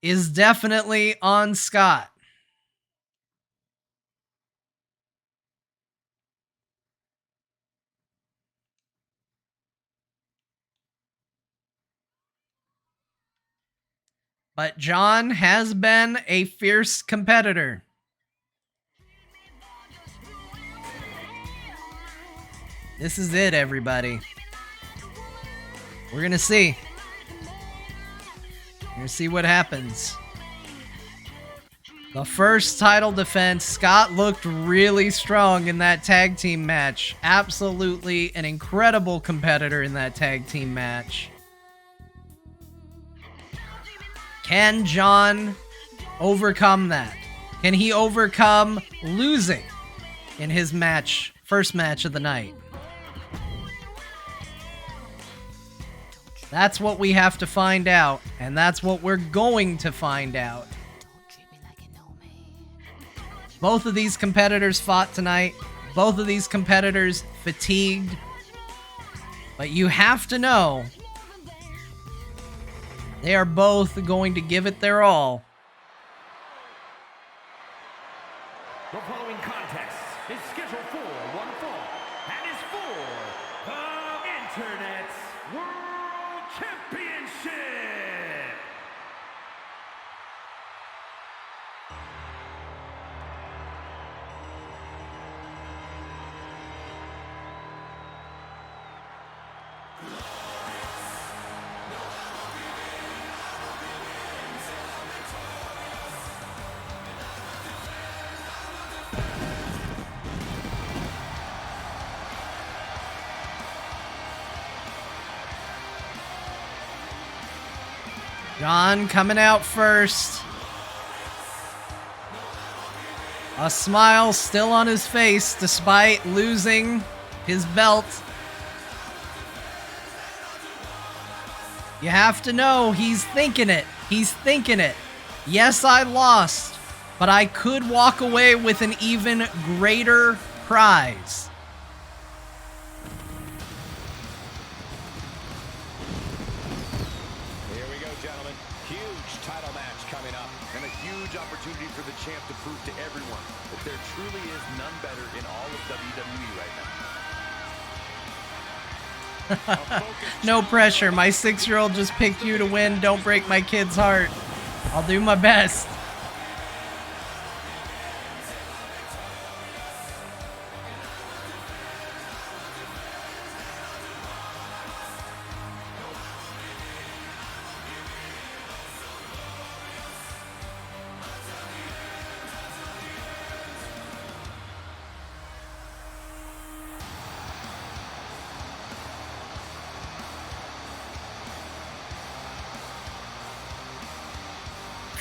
is definitely on Scott. But Jon has been a fierce competitor. This is it, everybody. We're going to see. We're going to see what happens. The first title defense, Scott looked really strong in that tag team match. Absolutely an incredible competitor in that tag team match. Can Jon overcome that? Can he overcome losing in his match, first match of the night? That's what we have to find out, and that's what we're going to find out. Both of these competitors fought tonight. Both of these competitors fatigued. But you have to know they are both going to give it their all. The following contest is scheduled for one fall and is for the Internet's World Championship. Jon coming out first. A smile still on his face despite losing his belt. You have to know he's thinking it. He's thinking it. Yes, I lost, but I could walk away with an even greater prize. Opportunity for the champ to prove to everyone that there truly is none better in all of WWE right now. No pressure. My 6-year-old just picked you to win. Don't break my kid's heart. I'll do my best.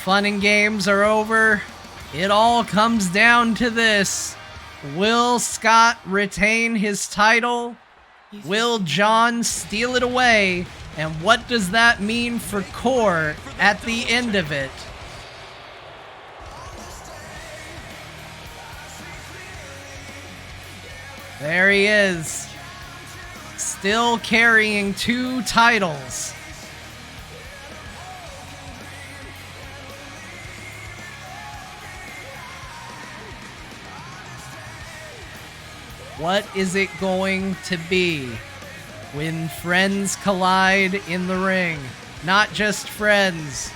Fun and games are over. It all comes down to this. Will Scott retain his title? Will Jon steal it away? And what does that mean for Core at the end of it? There he is. Still carrying 2 titles. What is it going to be when friends collide in the ring? Not just friends,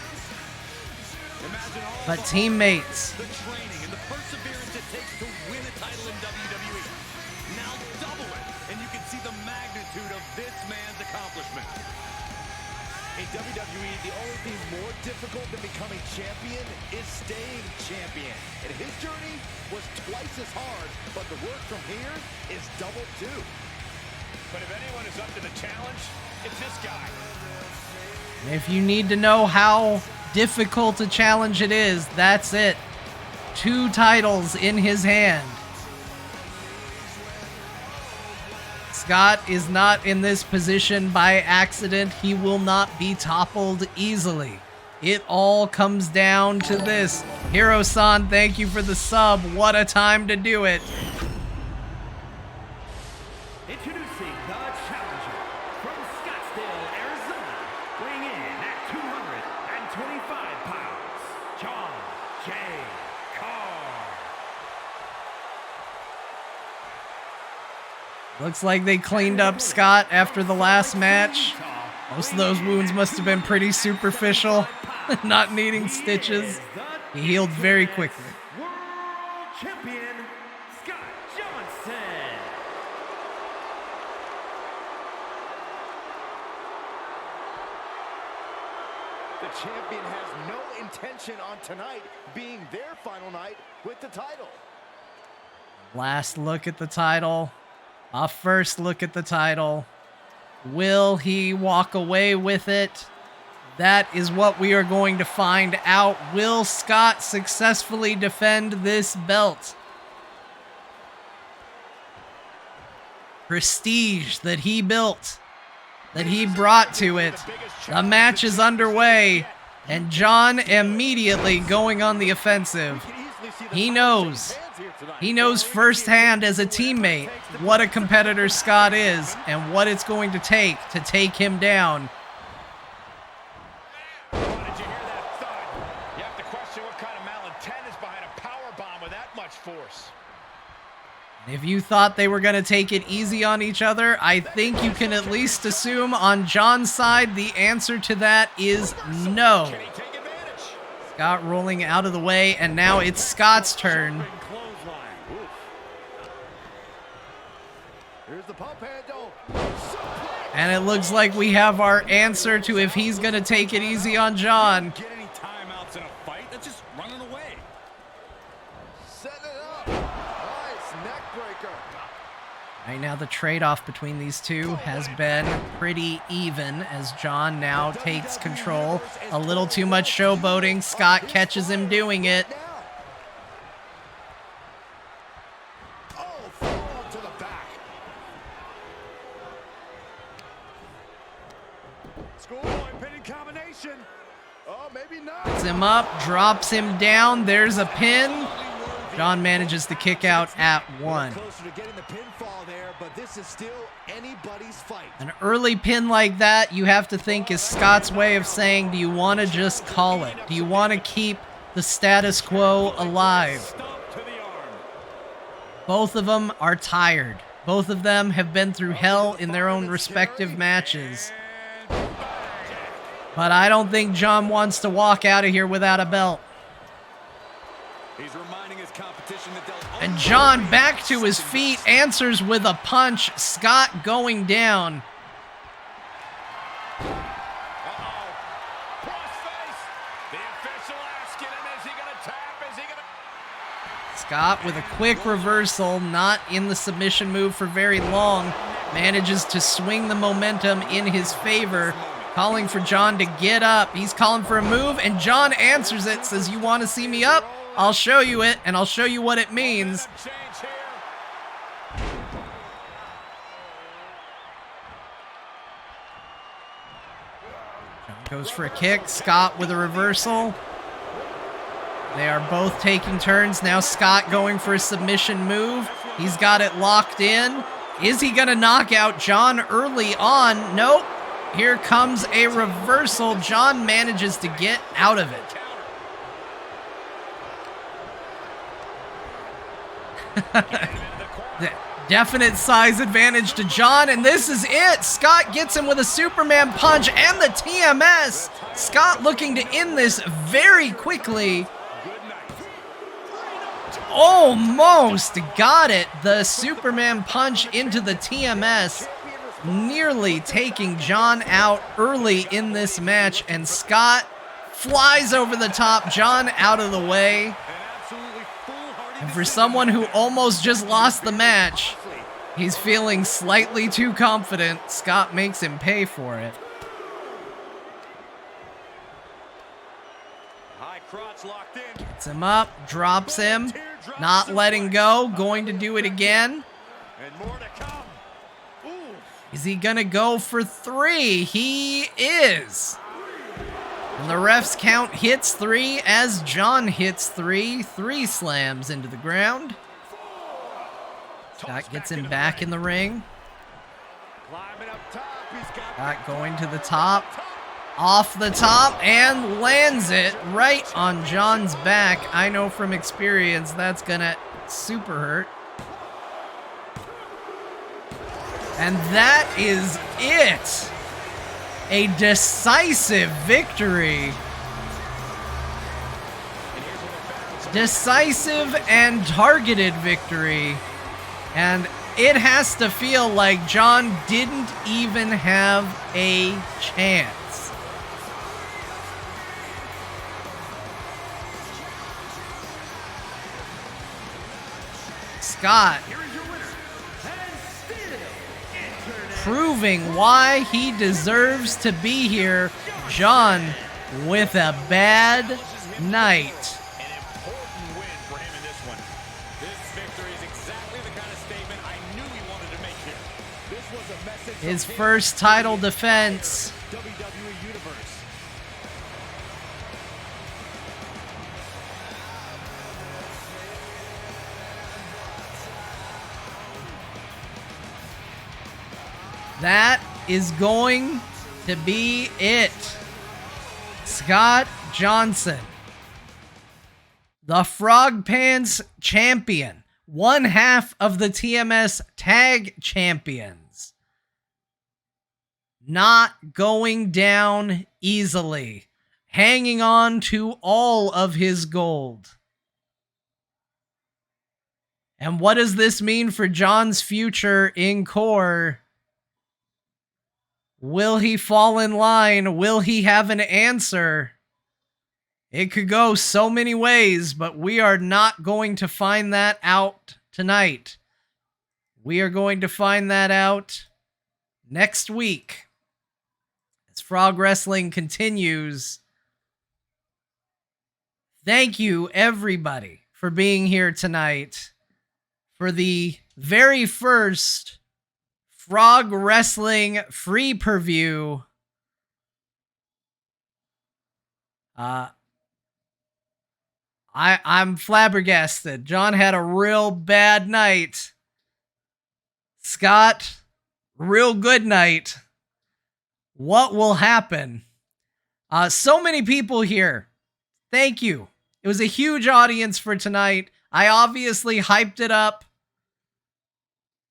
but teammates. The training and the perseverance it takes to win a title in WWE. Now double it, and you can see the magnitude of this man's accomplishment. In WWE, the only thing more difficult than becoming champion is staying champion. And his journey was twice as hard, but the work from here is double too. But if anyone is up to the challenge, it's this guy. If you need to know how difficult a challenge it is, that's it. 2 titles in his hand. Scott is not in this position by accident. He will not be toppled easily. It all comes down to this. Hiro-san, thank you for the sub. What a time to do it. Introducing the challenger from Scottsdale, Arizona, weighing in at 225 pounds, Jon Jagger. Looks like they cleaned up Scott after the last match. Most of those wounds must have been pretty superficial, not needing stitches. He healed very quickly. World Champion Scott Johnson. The champion has no intention on tonight being their final night with the title. Last look at the title. A first look at the title. Will he walk away with it? That is what we are going to find out. Will Scott successfully defend this belt? Prestige that he built, that he brought to it. The match is underway, and Jon immediately going on the offensive. He knows firsthand as a teammate what a competitor Scott is and what it's going to take him down. Did you hear that thud? You have to question what kind of malintent is behind a power bomb with that much force. If you thought they were going to take it easy on each other, I think you can at least assume on Jon's side the answer to that is no. Can he take advantage? Scott rolling out of the way, and now it's Scott's turn. Here's the pump handle. And it looks like we have our answer to if he's going to take it easy on Jon. Get any timeouts in a fight? That's just running away. Set it up. Nice neck breaker. Right now the trade-off between these two has been pretty even as Jon now takes control. A little too much showboating. Scott catches him doing it. Oh, forearm to the back. Schoolboy pinning combination. Oh, maybe not. Puts him up, drops him down. There's a pin. Jon manages to kick out at 1. Closer to getting the pinfall there, but this is still anybody's fight. An early pin like that, you have to think, is Scott's way of saying, do you want to just call it? Do you want to keep the status quo alive? Both of them are tired. Both of them have been through hell in their own respective matches. But I don't think Jon wants to walk out of here without a belt. He's reminding his competition that they'll And Jon back to his feet, answers with a punch. Scott going down. crossface. The official asking him, is he going to tap? Is he going to... Scott with a quick reversal, not in the submission move for very long. Manages to swing the momentum in his favor. Calling for Jon to get up. He's calling for a move, and Jon answers it. Says, you want to see me up? I'll show you it, and I'll show you what it means. Change here. Jon goes for a kick. Scott with a reversal. They are both taking turns. Now Scott going for a submission move. He's got it locked in. Is he going to knock out Jon early on? Nope. Here comes a reversal. Jon manages to get out of it. Definite size advantage to Jon, and this is it. Scott gets him with a Superman punch and the TMS. Scott looking to end this very quickly. Almost got it. The Superman punch into the TMS, nearly taking Jon out early in this match, and Scott flies over the top. Jon out of the way. And for someone who almost just lost the match, he's feeling slightly too confident. Scott makes him pay for it. High crotch locked in. Gets him up, drops him, not letting go, going to do it again. And more to come. Is he gonna go for 3? He is. And the ref's count hits 3 as Jon hits 3. 3 slams into the ground. Scott gets him back in the ring. Scott going to the top. Off the top and lands it right on Jon's back. I know from experience that's gonna super hurt. And that is it. A decisive victory. Decisive and targeted victory. And it has to feel like Jon didn't even have a chance. Scott proving why he deserves to be here. Jon with a bad night. An important win for him in this one. This victory is exactly the kind of statement I knew he wanted to make here. This was a message His from first title defense. WWE Universe. That is going to be it. Scott Johnson, the Frogpants champion, one half of the TMS tag champions, not going down easily, hanging on to all of his gold. And what does this mean for Jon's future in core? Will he fall in line? Will he have an answer? It could go so many ways, but we are not going to find that out tonight. We are going to find that out next week as Frog Wrestling continues. Thank you, everybody, for being here tonight for the very first Frog Wrestling free preview. I'm flabbergasted. Jon had a real bad night. Scott, real good night. What will happen? So many people here. Thank you. It was a huge audience for tonight. I obviously hyped it up,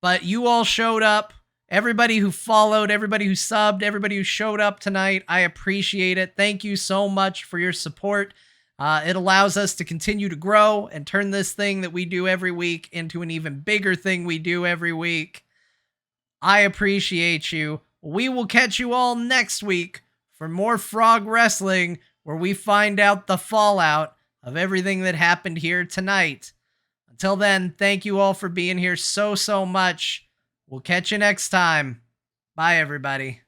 but you all showed up. Everybody who followed, everybody who subbed, everybody who showed up tonight, I appreciate it. Thank you so much for your support. It allows us to continue to grow and turn this thing that we do every week into an even bigger thing we do every week. I appreciate you. We will catch you all next week for more Frog Wrestling, where we find out the fallout of everything that happened here tonight. Until then, thank you all for being here so much. We'll catch you next time. Bye, everybody.